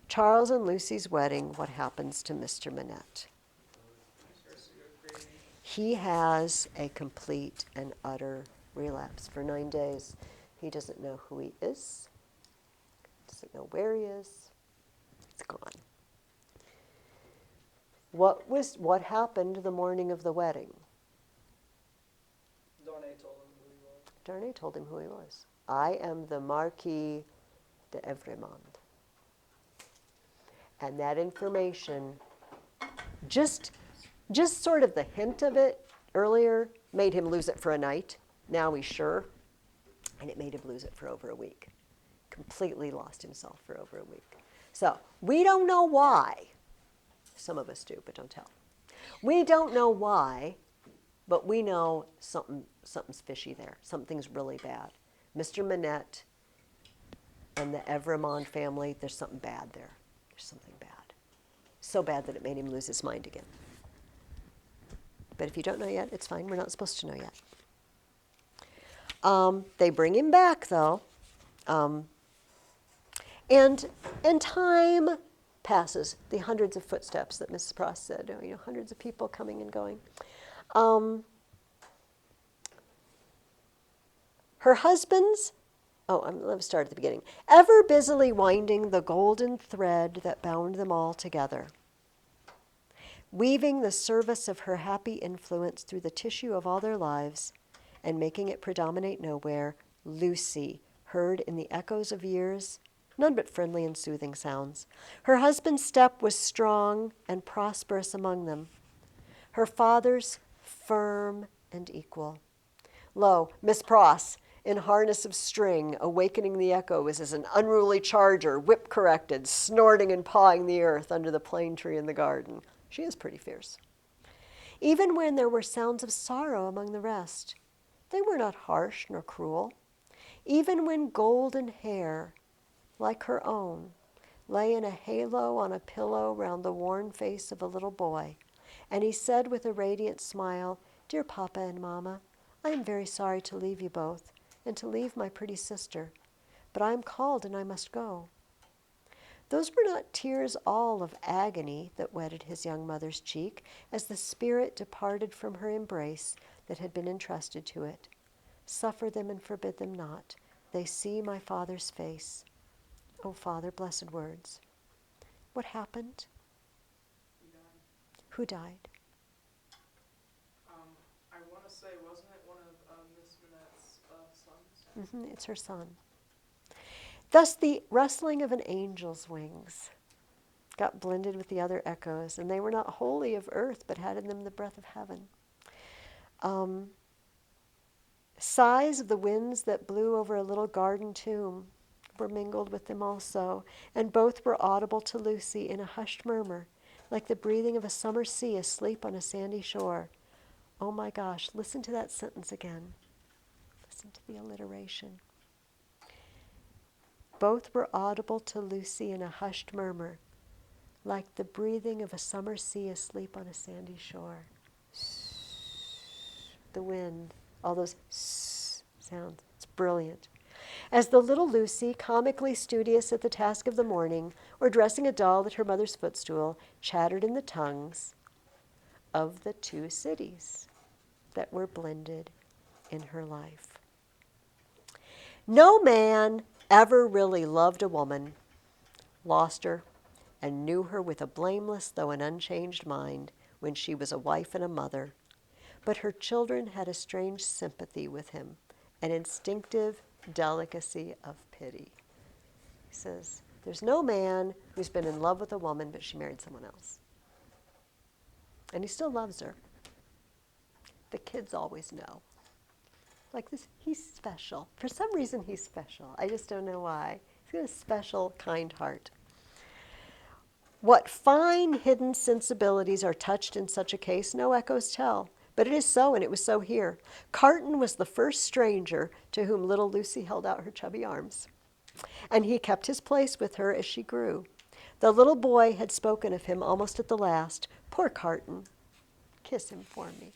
Charles and Lucy's wedding, what happens to Mr. Manette? He has a complete and utter relapse. For 9 days, he doesn't know who he is, doesn't know where he is. He's gone. What happened the morning of the wedding? Darnay told him who he was. Darnay told him who he was. "I am the Marquis de Evremond." And that information, just sort of the hint of it earlier, made him lose it for a night. Now he's sure. And it made him lose it for over a week. Completely lost himself for over a week. So we don't know why. Some of us do, but don't tell. We don't know why, but we know something's fishy there. Something's really bad. Mr. Manette and the Evremond family, there's something bad there. There's something bad. So bad that it made him lose his mind again. But if you don't know yet, it's fine. We're not supposed to know yet. They bring him back, though. And time passes. The hundreds of footsteps that Mrs. Pross said. Hundreds of people coming and going. Her husband's, let's start at the beginning. Ever busily winding the golden thread that bound them all together, weaving the service of her happy influence through the tissue of all their lives, and making it predominate nowhere, Lucy heard in the echoes of years none but friendly and soothing sounds. Her husband's step was strong and prosperous among them, her father's firm and equal. Lo, Miss Pross, in harness of string, awakening the echo, is as an unruly charger, whip-corrected, snorting and pawing the earth under the plane tree in the garden. She is pretty fierce. Even when there were sounds of sorrow among the rest, they were not harsh nor cruel. Even when golden hair, like her own, lay in a halo on a pillow round the worn face of a little boy, and he said with a radiant smile, "Dear Papa and Mamma, I am very sorry to leave you both, and to leave my pretty sister, but I am called and I must go." Those were not tears all of agony that wetted his young mother's cheek as the spirit departed from her embrace that had been entrusted to it. "Suffer them and forbid them not. They see my Father's face." Oh, Father, blessed words. What happened? He died. Who died? I want to say, wasn't it one of Miss Manette's sons? It's her son. Thus the rustling of an angel's wings got blended with the other echoes, and they were not wholly of earth, but had in them the breath of heaven. Sighs of the winds that blew over a little garden tomb were mingled with them also, and both were audible to Lucy in a hushed murmur, like the breathing of a summer sea asleep on a sandy shore. Oh my gosh, listen to that sentence again. Listen to the alliteration. Both were audible to Lucy in a hushed murmur, like the breathing of a summer sea asleep on a sandy shore. The wind, all those sounds. It's brilliant. As the little Lucy, comically studious at the task of the morning, or dressing a doll at her mother's footstool, chattered in the tongues of the two cities that were blended in her life. No man ever really loved a woman, lost her, and knew her with a blameless though an unchanged mind when she was a wife and a mother. But her children had a strange sympathy with him, an instinctive delicacy of pity. He says, there's no man who's been in love with a woman, but she married someone else. And he still loves her. The kids always know. Like this, he's special. For some reason, he's special. I just don't know why. He's got a special, kind heart. What fine, hidden sensibilities are touched in such a case, no echoes tell. But it is so, and it was so here. Carton was the first stranger to whom little Lucy held out her chubby arms. And he kept his place with her as she grew. The little boy had spoken of him almost at the last. Poor Carton. Kiss him for me.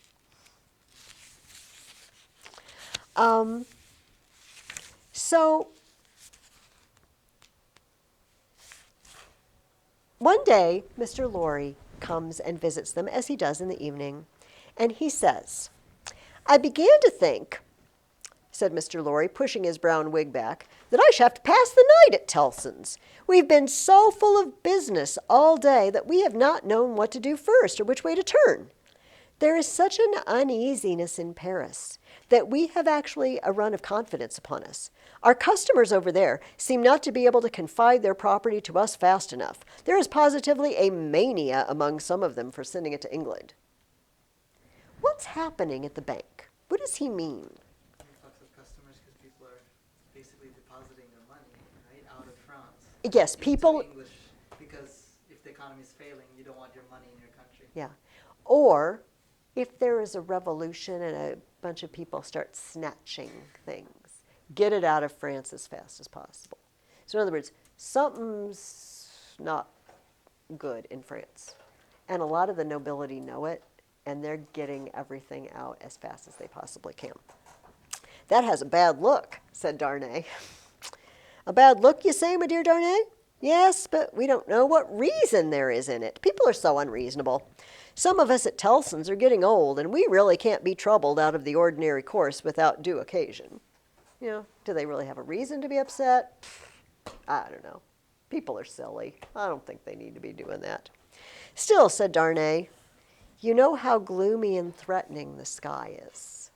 So one day, Mr. Lorry comes and visits them, as he does in the evening, and he says, I began to think, said Mr. Lorry, pushing his brown wig back, that I should have to pass the night at Tellson's. We've been so full of business all day that we have not known what to do first or which way to turn. There is such an uneasiness in Paris that we have actually a run of confidence upon us. Our customers over there seem not to be able to confide their property to us fast enough. There is positively a mania among some of them for sending it to England. What's happening at the bank? What does he mean? Influx of customers because people are basically depositing their money, right, out of France. Yes, into people. English, because if the economy is failing, you don't want your money in your country. Yeah. Or if there is a revolution and a bunch of people start snatching things, get it out of France as fast as possible. So in other words, something's not good in France. And a lot of the nobility know it, and they're getting everything out as fast as they possibly can. That has a bad look, said Darnay. A bad look, you say, my dear Darnay? Yes, but we don't know what reason there is in it. People are so unreasonable. Some of us at Tellson's are getting old, and we really can't be troubled out of the ordinary course without due occasion. You know, do they really have a reason to be upset? I don't know. People are silly. I don't think they need to be doing that. Still, said Darnay, you know how gloomy and threatening the sky is.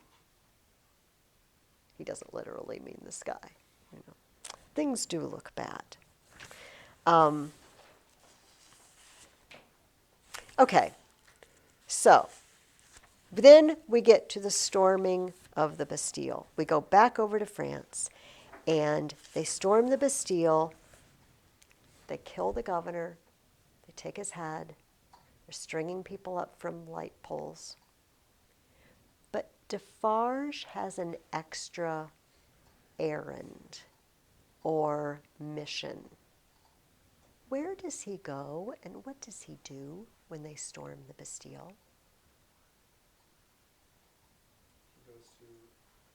He doesn't literally mean the sky. You know, things do look bad. Okay, so then we get to the storming of the Bastille. We go back over to France, and they storm the Bastille. They kill the governor. They take his head. They're stringing people up from light poles. But Defarge has an extra errand or mission. Where does he go, and what does he do when they storm the Bastille? He goes to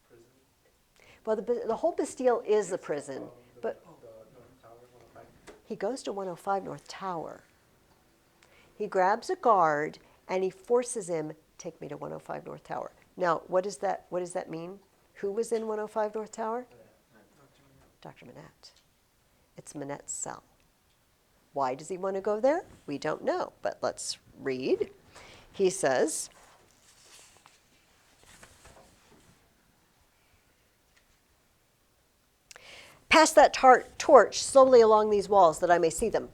prison. Well, the whole Bastille is a prison, but The North Tower, 105. he goes to 105 North Tower. He grabs a guard, and he forces him, take me to 105 North Tower. Now, what does that mean? Who was in 105 North Tower? Dr. Manette. It's Manette's cell. Why does he want to go there? We don't know, but let's read. He says, pass that torch slowly along these walls that I may see them,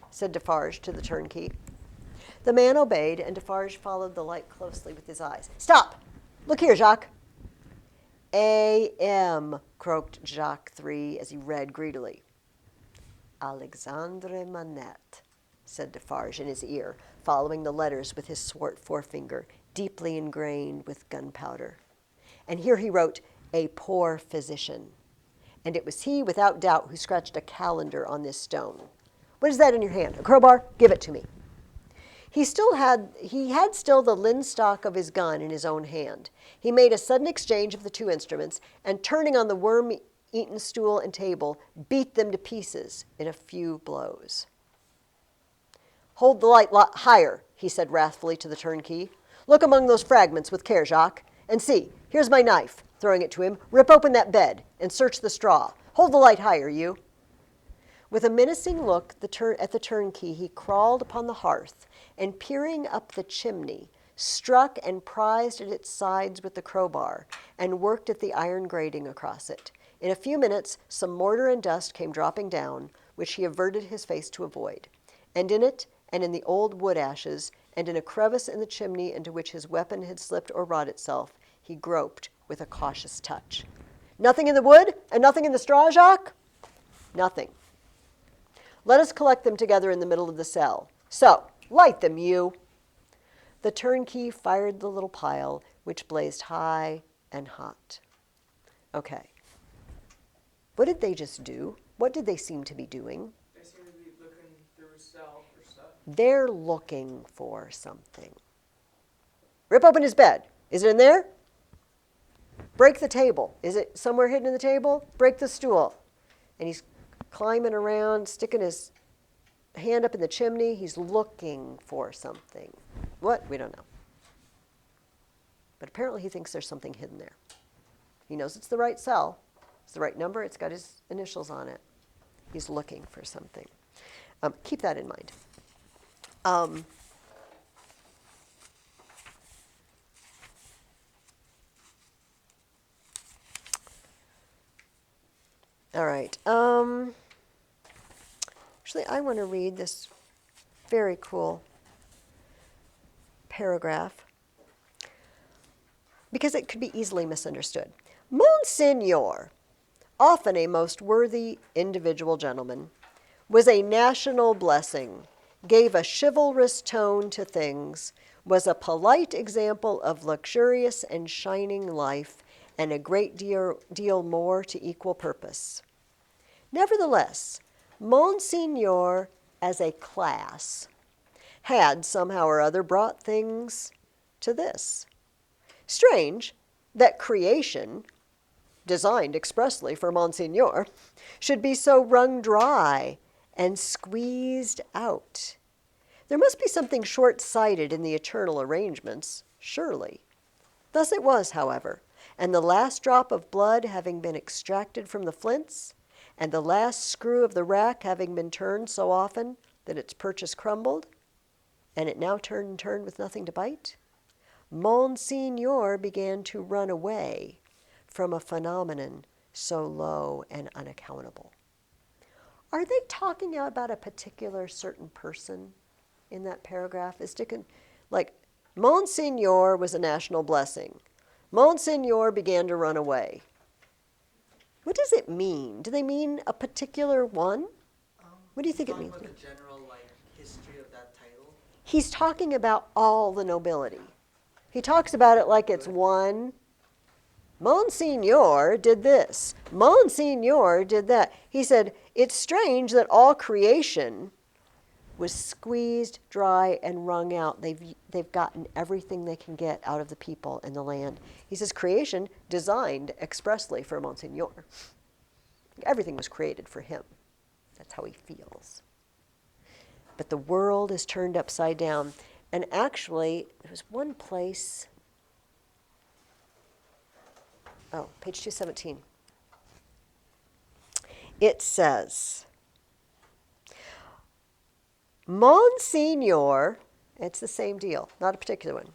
said Defarge to the turnkey. The man obeyed, and Defarge followed the light closely with his eyes. Stop! Look here, Jacques. A.M., croaked Jacques 3 as he read greedily. Alexandre Manette, said Defarge in his ear, following the letters with his swart forefinger. deeply ingrained with gunpowder. And here he wrote, a poor physician. And it was he, without doubt, who scratched a calendar on this stone. What is that in your hand? A crowbar? Give it to me. He had still the linstock of his gun in his own hand. He made a sudden exchange of the two instruments, and turning on the worm-eaten stool and table, beat them to pieces in a few blows. Hold the light higher, he said wrathfully to the turnkey. Look among those fragments with care, Jacques, and see, here's my knife, throwing it to him. Rip open that bed and search the straw. Hold the light higher, you. With a menacing look at the turnkey, he crawled upon the hearth, and peering up the chimney, struck and prized at its sides with the crowbar, and worked at the iron grating across it. In a few minutes, some mortar and dust came dropping down, which he averted his face to avoid. And in it, and in the old wood ashes, and in a crevice in the chimney into which his weapon had slipped or wrought itself, he groped with a cautious touch. Nothing in the wood, and nothing in the straw, Jacques? Nothing. Let us collect them together in the middle of the cell. So, light them, you. The turnkey fired the little pile, which blazed high and hot. Okay. What did they just do? What did they seem to be doing? They seem to be looking through a cell for stuff. They're looking for something. Rip open his bed. Is it in there? Break the table. Is it somewhere hidden in the table? Break the stool. And he's climbing around, sticking his hand up in the chimney. He's looking for something. What? We don't know. But apparently he thinks there's something hidden there. He knows it's the right cell. It's the right number. It's got his initials on it. He's looking for something. Keep that in mind. All right. Actually, I want to read this very cool paragraph because it could be easily misunderstood. Monsignor, often a most worthy individual gentleman, was a national blessing, gave a chivalrous tone to things, was a polite example of luxurious and shining life, and a great deal more to equal purpose. Nevertheless, Monsignor, as a class, had somehow or other brought things to this. Strange that creation, designed expressly for Monsignor, should be so wrung dry and squeezed out. There must be something short-sighted in the eternal arrangements, surely. Thus it was, however, and the last drop of blood having been extracted from the flints, and the last screw of the rack having been turned so often that its purchase crumbled, and it now turned with nothing to bite, Monsignor began to run away from a phenomenon so low and unaccountable. Are they talking about a particular certain person in that paragraph? Is Dickens, like, Monsignor was a national blessing. Monsignor began to run away. What does it mean? Do they mean a particular one? What do you think it means? About the general history of that title. He's talking about all the nobility. He talks about it like it's one. Monsignor did this. Monsignor did that. He said, it's strange that all creation was squeezed dry and wrung out. They've gotten everything they can get out of the people and the land. He says creation designed expressly for Monsignor. Everything was created for him. That's how he feels. But the world is turned upside down. And actually, there was one place, page 217. It says, Monsignor, it's the same deal, not a particular one.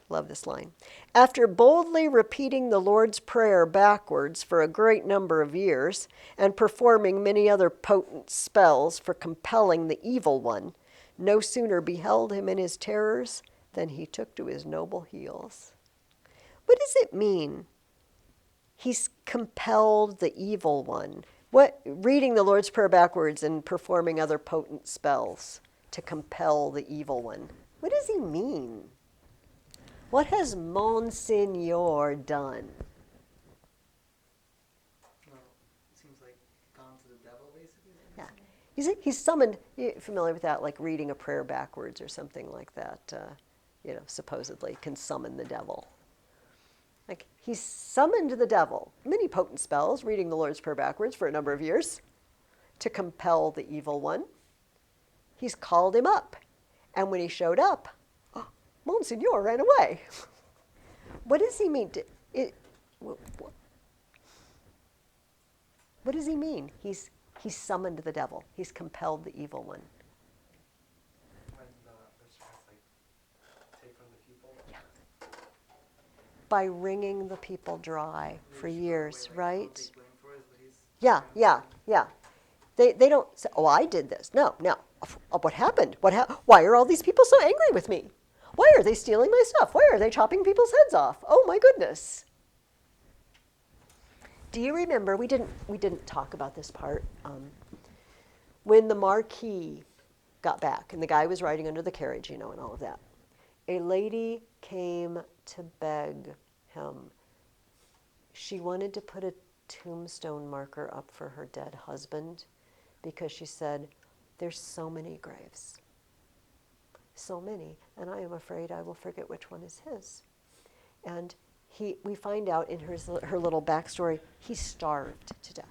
Love this line. After boldly repeating the Lord's Prayer backwards for a great number of years and performing many other potent spells for compelling the evil one, no sooner beheld him in his terrors than he took to his noble heels. What does it mean? He's compelled the evil one. Reading the Lord's Prayer backwards and performing other potent spells to compel the evil one. What does he mean? What has Monsignor done? Well, it seems like gone to the devil, basically. Is Yeah. what you're saying? He's summoned, you familiar with that, like reading a prayer backwards or something like that, supposedly can summon the devil. Like, he's summoned the devil, many potent spells, reading the Lord's Prayer backwards for a number of years, to compel the evil one. He's called him up. And when he showed up, Monsignor ran away. What does he mean? What does he mean? He's summoned the devil. He's compelled the evil one. When the servants like take from the people. Yeah. By wringing the people dry for Maybe she years, got away, like, right? take blame for is what he's Yeah, trying to yeah, say. yeah. They don't say, oh, I did this. No, no. What happened? Why are all these people so angry with me? Why are they stealing my stuff? Why are they chopping people's heads off? Oh my goodness. Do you remember, we didn't talk about this part, when the Marquis got back and the guy was riding under the carriage, and all of that. A lady came to beg him. She wanted to put a tombstone marker up for her dead husband because she said, there's so many graves. So many, and I am afraid I will forget which one is his. And we find out in her little backstory, he starved to death.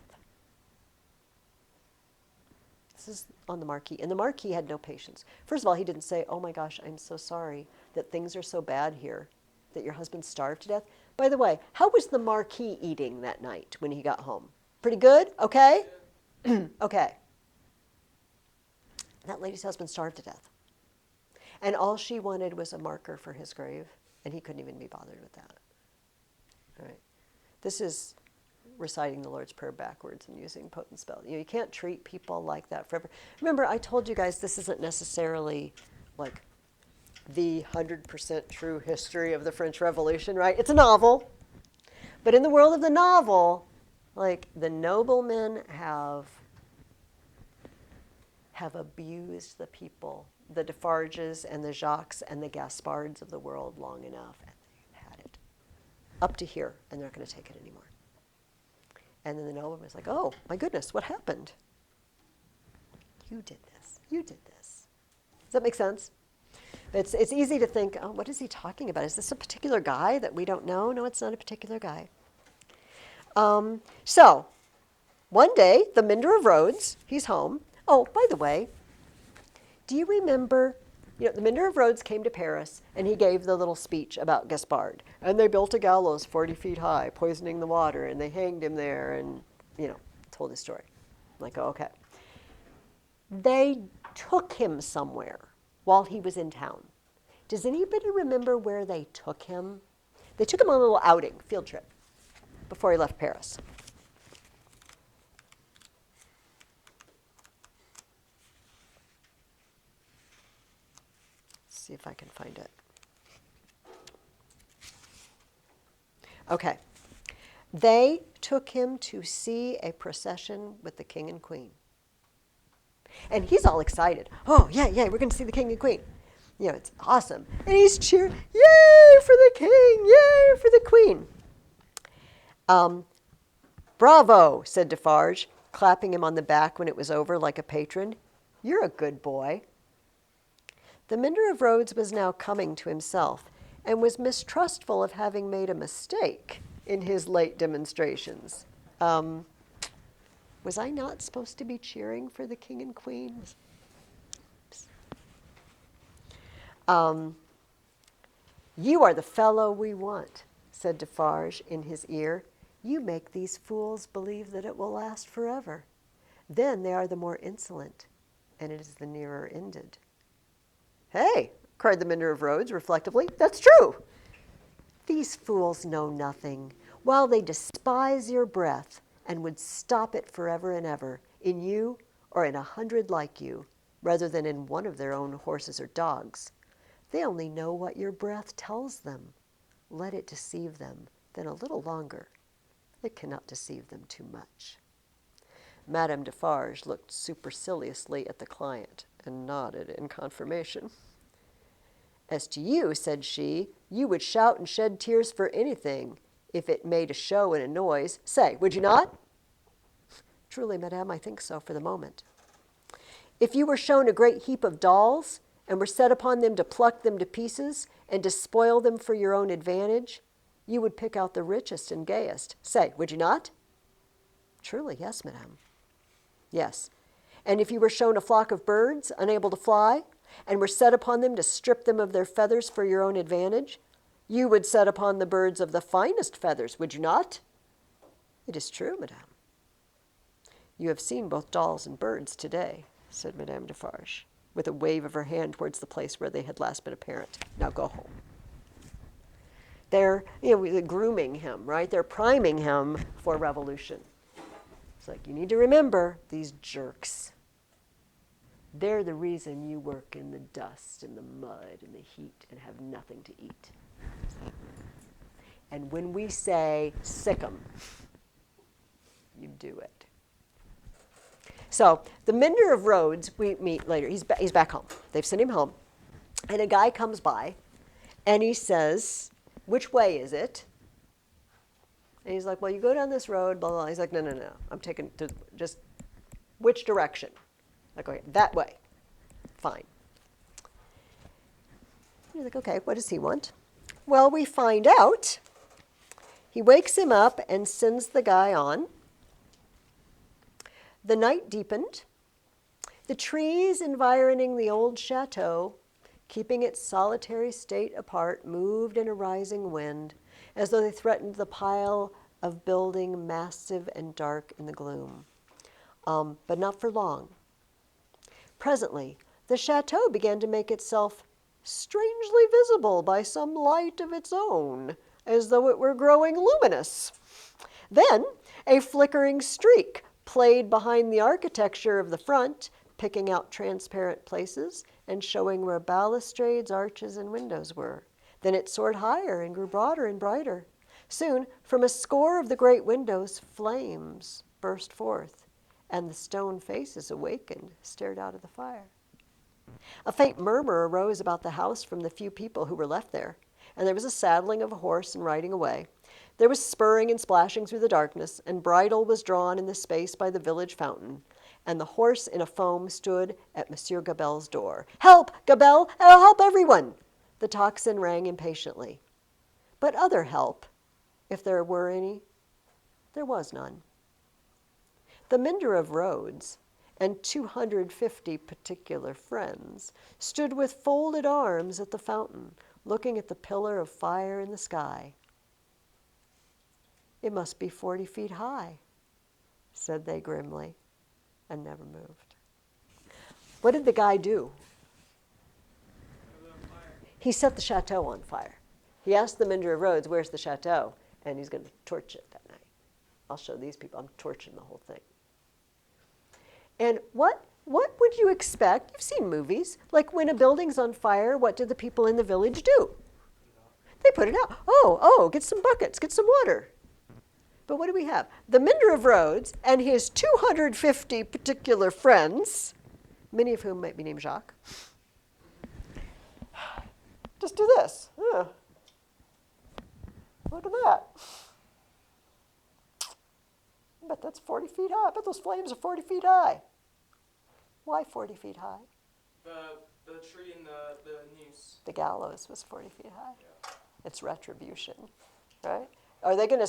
This is on the Marquis. And the Marquis had no patience. First of all, he didn't say, oh my gosh, I'm so sorry that things are so bad here, that your husband starved to death. By the way, how was the Marquis eating that night when he got home? Pretty good? Okay? Okay. That lady's husband starved to death. And all she wanted was a marker for his grave, and he couldn't even be bothered with that. All right. This is reciting the Lord's Prayer backwards and using potent spells. You can't treat people like that forever. Remember, I told you guys this isn't necessarily like the 100% true history of the French Revolution, right? It's a novel. But in the world of the novel, like, the noblemen have abused the people, the Defarges and the Jacques and the Gaspards of the world long enough, and they've had it up to here, and they're not going to take it anymore. And then the nobleman's like, oh, my goodness, what happened? You did this. You did this. Does that make sense? It's easy to think, oh, what is he talking about? Is this a particular guy that we don't know? No, it's not a particular guy. So, one day, the Mender of Rhodes, he's home. Oh, by the way, do you remember, the Mender of Rhodes came to Paris, and he gave the little speech about Gaspard. And they built a gallows 40 feet high, poisoning the water, and they hanged him there, and, told his story. I'm like, oh, okay. They took him somewhere while he was in town. Does anybody remember where they took him? They took him on a little outing, field trip, before he left Paris. Let's see if I can find it. Okay. They took him to see a procession with the king and queen. And he's all excited. Oh, yeah, we're going to see the king and queen. It's awesome. And he's cheering, yay for the king, yay for the queen. Bravo, said Defarge, clapping him on the back when it was over like a patron. You're a good boy. The Mender of Rhodes was now coming to himself and was mistrustful of having made a mistake in his late demonstrations. Was I not supposed to be cheering for the king and queen? You are the fellow we want, said Defarge in his ear. You make these fools believe that it will last forever. Then they are the more insolent, and it is the nearer ended. Hey, cried the Mender of Rhodes reflectively, that's true. These fools know nothing, while they despise your breath and would stop it forever and ever, in you or in 100 like you, rather than in one of their own horses or dogs. They only know what your breath tells them. Let it deceive them, then a little longer. It cannot deceive them too much. Madame Defarge looked superciliously at the client and nodded in confirmation. As to you, said she, you would shout and shed tears for anything, if it made a show and a noise. Say, would you not? Truly, madame, I think so for the moment. If you were shown a great heap of dolls, and were set upon them to pluck them to pieces, and to spoil them for your own advantage, you would pick out the richest and gayest. Say, would you not? Truly, yes, madame. Yes. And if you were shown a flock of birds, unable to fly, and were set upon them to strip them of their feathers for your own advantage, you would set upon the birds of the finest feathers, would you not? It is true, madame. You have seen both dolls and birds today, said Madame Defarge, with a wave of her hand towards the place where they had last been apparent. Now go home. They're grooming him, right? They're priming him for revolution. It's like, you need to remember these jerks. They're the reason you work in the dust and the mud and the heat and have nothing to eat. And when we say, sick 'em, you do it. So the mender of roads, we meet later. He's back home. They've sent him home. And a guy comes by, and he says, which way is it? And he's like, well, you go down this road, blah, blah, blah. He's like, no. I'm taking to just, which direction? Like, okay, that way. Fine. He's like, okay, what does he want? Well, we find out. He wakes him up and sends the guy on. The night deepened. The trees environing the old chateau, keeping its solitary state apart, moved in a rising wind, as though they threatened the pile of building massive and dark in the gloom. But not for long. Presently, the chateau began to make itself strangely visible by some light of its own, as though it were growing luminous. Then a flickering streak played behind the architecture of the front, picking out transparent places and showing where balustrades, arches, and windows were. Then it soared higher and grew broader and brighter. Soon, from a score of the great windows, flames burst forth, and the stone faces awakened, stared out of the fire. A faint murmur arose about the house from the few people who were left there, and there was a saddling of a horse and riding away. There was spurring and splashing through the darkness, and bridle was drawn in the space by the village fountain, and the horse in a foam stood at Monsieur Gabelle's door. Help, Gabelle! I'll help everyone! The tocsin rang impatiently. But other help, if there were any, there was none. The mender of roads and 250 particular friends stood with folded arms at the fountain, looking at the pillar of fire in the sky. It must be 40 feet high, said they grimly, and never moved. What did the guy do? He set the chateau on fire. He asked the mender of roads, where's the chateau? And he's going to torch it that night. I'll show these people. I'm torching the whole thing. And what would you expect? You've seen movies. Like when a building's on fire, what do the people in the village do? They put it out. Oh, get some buckets, get some water. But what do we have? The mender of roads and his 250 particular friends, many of whom might be named Jacques, just do this. Look at that. I bet that's 40 feet high. I bet those flames are 40 feet high. Why 40 feet high? The tree in the noose. The gallows was 40 feet high. Yeah. It's retribution, right? Are they gonna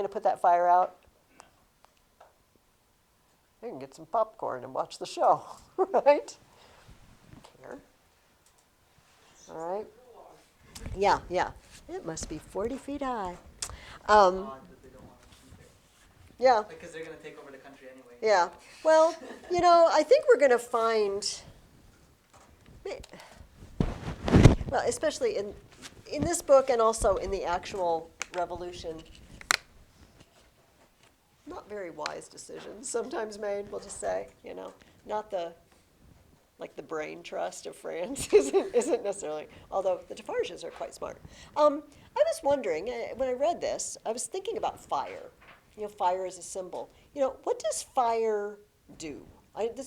put that fire out? They can get some popcorn and watch the show, right? Care. All right. Yeah. It must be 40 feet high. Odd that they don't want to keep it. Yeah. Because they're going to take over the country anyway. Yeah. Well, I think we're going to find, well, especially in this book and also in the actual revolution, not very wise decisions sometimes made, we'll just say, not the brain trust of France isn't necessarily, although the Defarges are quite smart. I was wondering, when I read this, I was thinking about fire. Fire is a symbol. What does fire do? It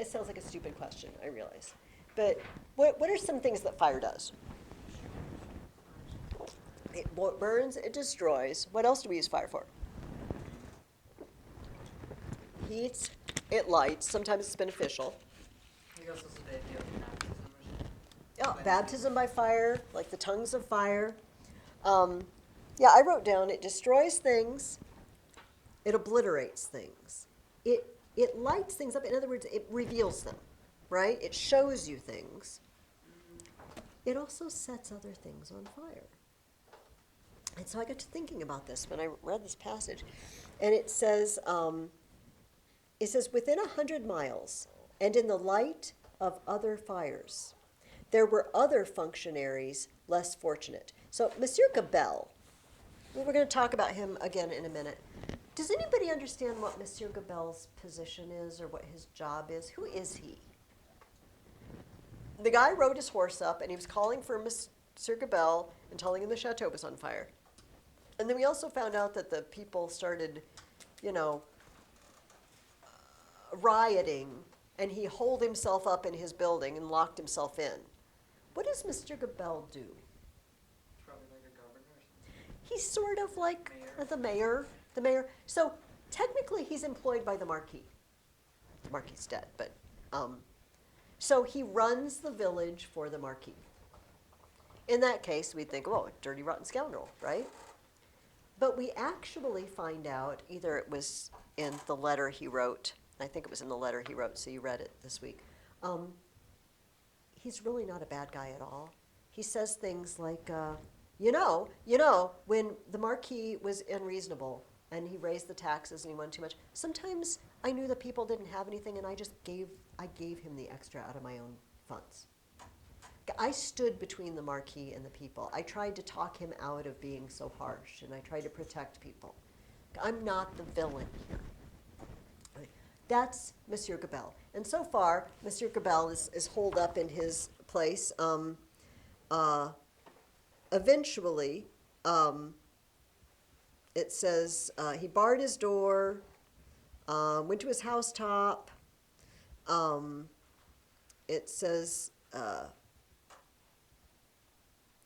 sounds like a stupid question, I realize. But what are some things that fire does? It burns, it destroys. What else do we use fire for? Heats, it lights. Sometimes it's beneficial. I think also the idea of baptism or something. Yeah, Like- baptism by fire, like the tongues of fire. Yeah, I wrote down it destroys things, it obliterates things, it lights things up. In other words, it reveals them, right? It shows you things. It also sets other things on fire. And so I got to thinking about this when I read this passage, and it says within 100 miles, and in the light of other fires, there were other functionaries less fortunate. So Monsieur Gabelle, we're going to talk about him again in a minute. Does anybody understand what Monsieur Gabelle's position is or what his job is? Who is he? The guy rode his horse up and he was calling for Monsieur Gabelle and telling him the chateau was on fire. And then we also found out that the people started, rioting, and he holed himself up in his building and locked himself in. What does Mr. Gabelle do? Probably like a governor or something. He's sort of like Mayor. the mayor. So technically he's employed by the Marquis. The Marquis' dead, but so he runs the village for the Marquis. In that case, we'd think, oh, dirty, rotten scoundrel, right? But we actually find out, either it was in the letter he wrote, I think it was in the letter he wrote, so you read it this week. He's really not a bad guy at all. He says things like, when the Marquis was unreasonable and he raised the taxes and he wanted too much, sometimes I knew the people didn't have anything and I gave him the extra out of my own funds. I stood between the Marquis and the people. I tried to talk him out of being so harsh, and I tried to protect people. I'm not the villain here. That's Monsieur Gabelle. And so far, Monsieur Gabelle is holed up in his place. Eventually, it says he barred his door, went to his housetop. It says...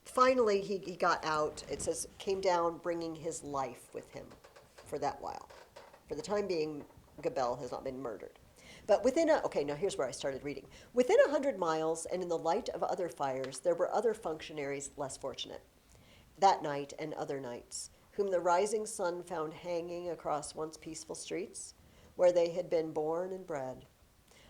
finally, he got out. It says, came down bringing his life with him for that while. For the time being, Gabelle has not been murdered. But now here's where I started reading. Within 100 miles and in the light of other fires, there were other functionaries less fortunate. That night and other nights, whom the rising sun found hanging across once peaceful streets, where they had been born and bred.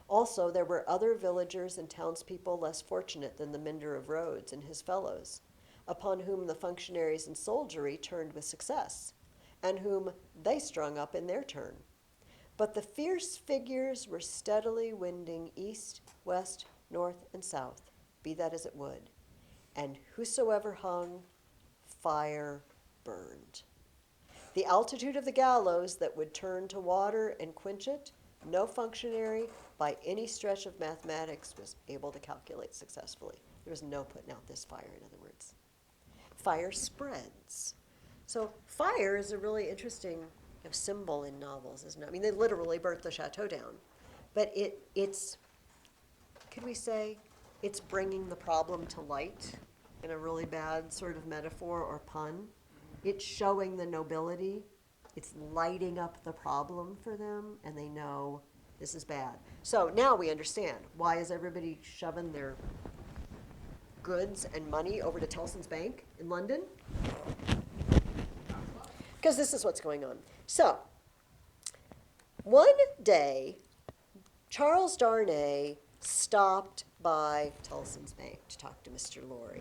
Also, there were other villagers and townspeople less fortunate than the mender of roads and his fellows, upon whom the functionaries and soldiery turned with success, and whom they strung up in their turn. But the fierce figures were steadily winding east, west, north, and south, be that as it would, and whosoever hung, fire burned. The altitude of the gallows that would turn to water and quench it, no functionary by any stretch of mathematics was able to calculate successfully. There was no putting out this fire, in other words. Fire spreads. So fire is a really interesting symbol in novels, isn't it? I mean, they literally burnt the chateau down. But it's, could we say, it's bringing the problem to light in a really bad sort of metaphor or pun. It's showing the nobility. It's lighting up the problem for them, and they know this is bad. So now we understand. Why is everybody shoving their goods and money over to Tellson's Bank in London? Because this is what's going on. So, one day, Charles Darnay stopped by Tellson's Bank to talk to Mr. Lorry.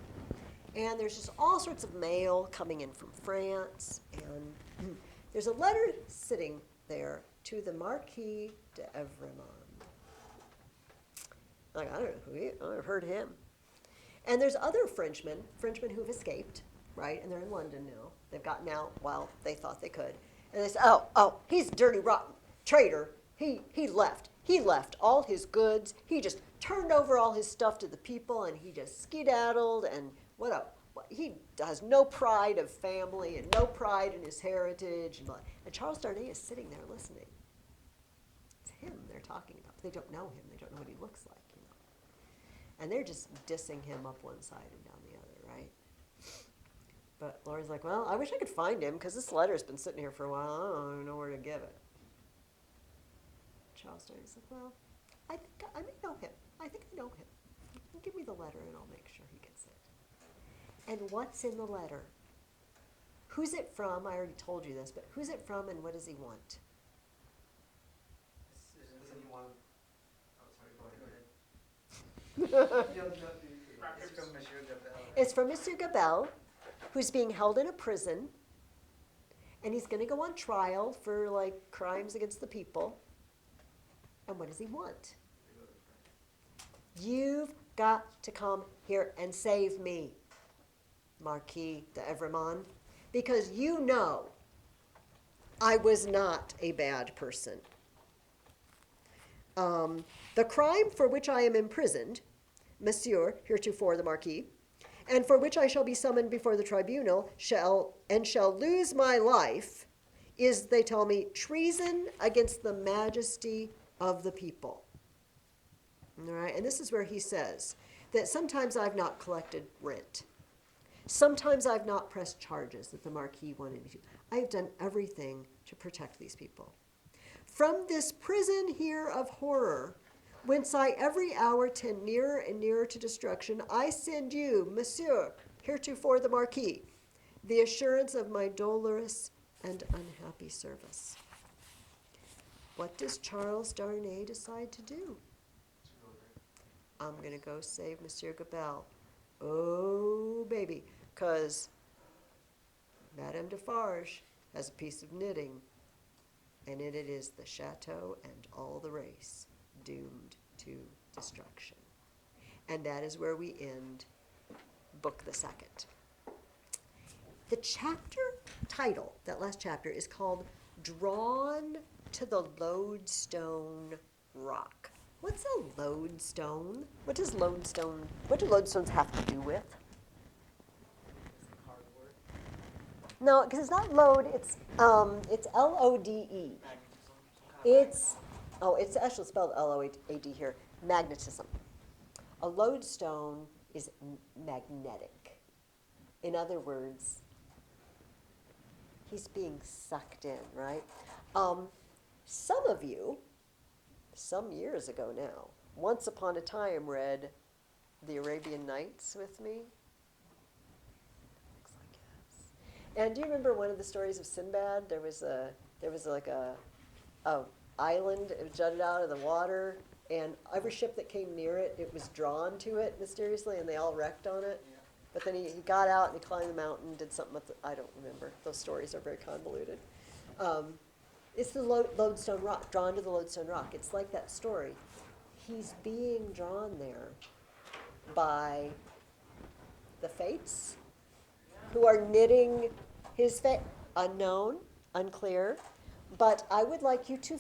And there's just all sorts of mail coming in from France, and there's a letter sitting there to the Marquis de Evremond. Like, I don't know who he is. I've heard him. And there's other Frenchmen who've escaped, right? And they're in London now. They've gotten out while they thought they could. And they say, oh, he's a dirty, rotten traitor. He left. He left all his goods. He just turned over all his stuff to the people, and he just skedaddled. And he has no pride of family and no pride in his heritage. And Charles Darnay is sitting there listening. It's him they're talking about. They don't know him. They don't know what he looks like, And they're just dissing him up one side and down the other, right? But Lori's like, well, I wish I could find him because this letter's been sitting here for a while. I don't even know where to give it. Charles Darnay's like, well, I may know him. I think I know him. Give me the letter and I'll make sure he gets it. And what's in the letter? Who's it from? I already told you this, but who's it from and what does he want? Doesn't he want? Oh, sorry. Go ahead. It's from Monsieur Gabelle. It's from Monsieur Gabelle, who's being held in a prison, and he's going to go on trial for like crimes against the people. And what does he want? You've got to come here and save me, Marquis de Evremond, because you know I was not a bad person. The crime for which I am imprisoned, Monsieur, heretofore the Marquis, and for which I shall be summoned before the tribunal, shall lose my life, is, they tell me, treason against the majesty of the people. All right, and this is where he says that sometimes I've not collected rent. Sometimes I've not pressed charges that the Marquis wanted me to. I have done everything to protect these people. From this prison here of horror, whence I every hour tend nearer and nearer to destruction, I send you, Monsieur, heretofore the Marquis, the assurance of my dolorous and unhappy service. What does Charles Darnay decide to do? I'm going to go save Monsieur Gabelle. Oh, baby, because Madame Defarge has a piece of knitting, and in it is the chateau and all the race doomed to destruction. And that is where we end book the second. The chapter title, that last chapter, is called Drawn to the Lodestone Rock. What's a lodestone? What do lodestones have to do with? Hardware. No, because it's not load, it's L-O-D-E. It's actually spelled L-O-A-D here, magnetism. A lodestone is magnetic. In other words, he's being sucked in, right? Some of you, some years ago now, once upon a time read The Arabian Nights with me. Looks like yes. And do you remember one of the stories of Sinbad? There was like a island. It was jutted out of the water, and every ship that came near it, it was drawn to it mysteriously, and they all wrecked on it. Yeah. But then he got out and he climbed the mountain, did something with I don't remember. Those stories are very convoluted. It's the lodestone rock, drawn to the lodestone rock. It's like that story. He's being drawn there by the fates who are knitting his fate. Unknown, unclear. But I would like you to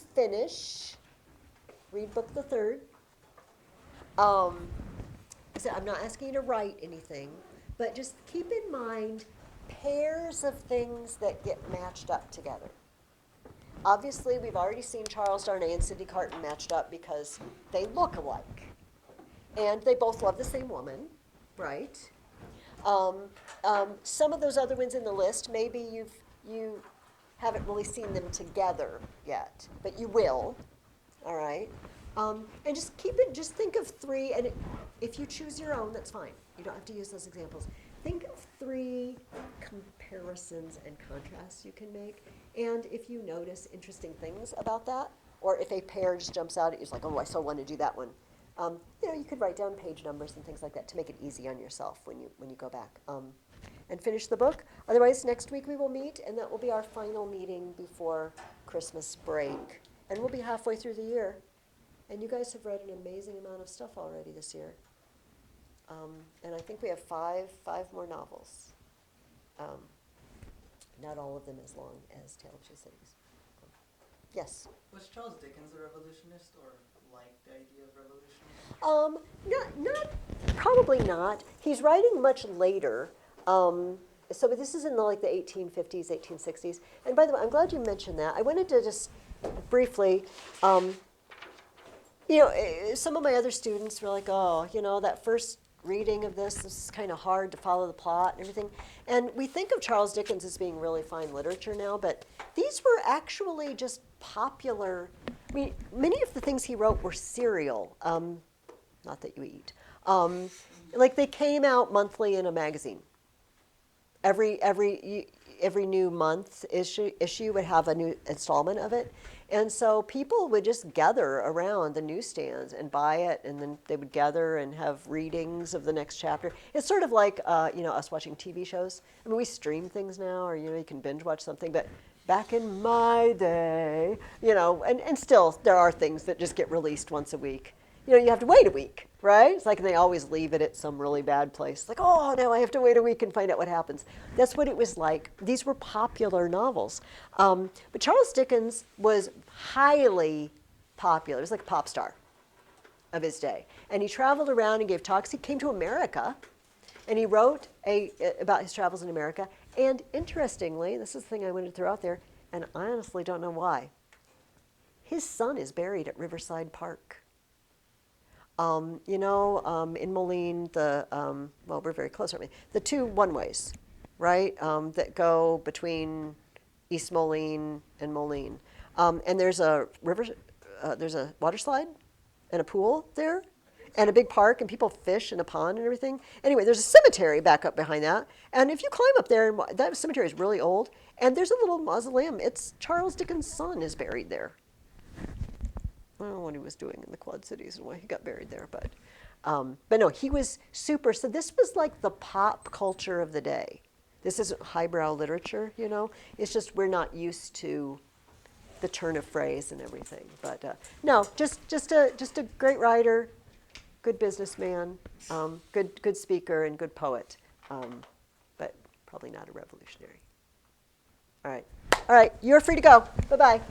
read book the third. So I'm not asking you to write anything, but just keep in mind pairs of things that get matched up together. Obviously, we've already seen Charles Darnay and Cindy Carton matched up because they look alike. And they both love the same woman, right? Some of those other ones in the list, maybe you haven't really seen them together yet, but you will, all right? And just think of three, and if you choose your own, that's fine. You don't have to use those examples. Think of three comparisons and contrasts you can make. And if you notice interesting things about that, or if a pair just jumps out at you, it's like, oh, I so want to do that one. You could write down page numbers and things like that to make it easy on yourself when you go back and finish the book. Otherwise, next week we will meet, and that will be our final meeting before Christmas break. And we'll be halfway through the year. And you guys have read an amazing amount of stuff already this year. And I think we have five more novels. Not all of them as long as Tale of Two Cities. Yes? Was Charles Dickens a revolutionist or liked the idea of revolution? Probably not. He's writing much later. So this is in the 1850s, 1860s. And by the way, I'm glad you mentioned that. I wanted to just briefly, some of my other students were like, oh, that first reading of this. This is kind of hard to follow the plot and everything. And we think of Charles Dickens as being really fine literature now, but these were actually just popular. I mean, many of the things he wrote were serial, not that you eat. Like they came out monthly in a magazine. Every new month issue would have a new installment of it. And so people would just gather around the newsstands and buy it, and then they would gather and have readings of the next chapter. It's sort of like, us watching TV shows. I mean, we stream things now, or, you can binge watch something, but back in my day, and still there are things that just get released once a week. You have to wait a week, right? It's like they always leave it at some really bad place. Like, oh, now I have to wait a week and find out what happens. That's what it was like. These were popular novels. But Charles Dickens was highly popular. He was like a pop star of his day. And he traveled around and gave talks. He came to America, and he wrote about his travels in America. And interestingly, this is the thing I wanted to throw out there, and I honestly don't know why. His son is buried at Riverside Park. In Moline, we're very close, aren't we? The two one-ways, right, that go between East Moline and Moline. And there's a water slide and a pool there and a big park, and people fish in a pond and everything. Anyway, there's a cemetery back up behind that. And if you climb up there, and that cemetery is really old, and there's a little mausoleum. It's Charles Dickens' son is buried there. I don't know what he was doing in the Quad Cities and why he got buried there, but no, he was super. So this was like the pop culture of the day. This isn't highbrow literature, It's just we're not used to the turn of phrase and everything. But no, just a great writer, good businessman, good speaker, and good poet, but probably not a revolutionary. All right, you're free to go. Bye-bye.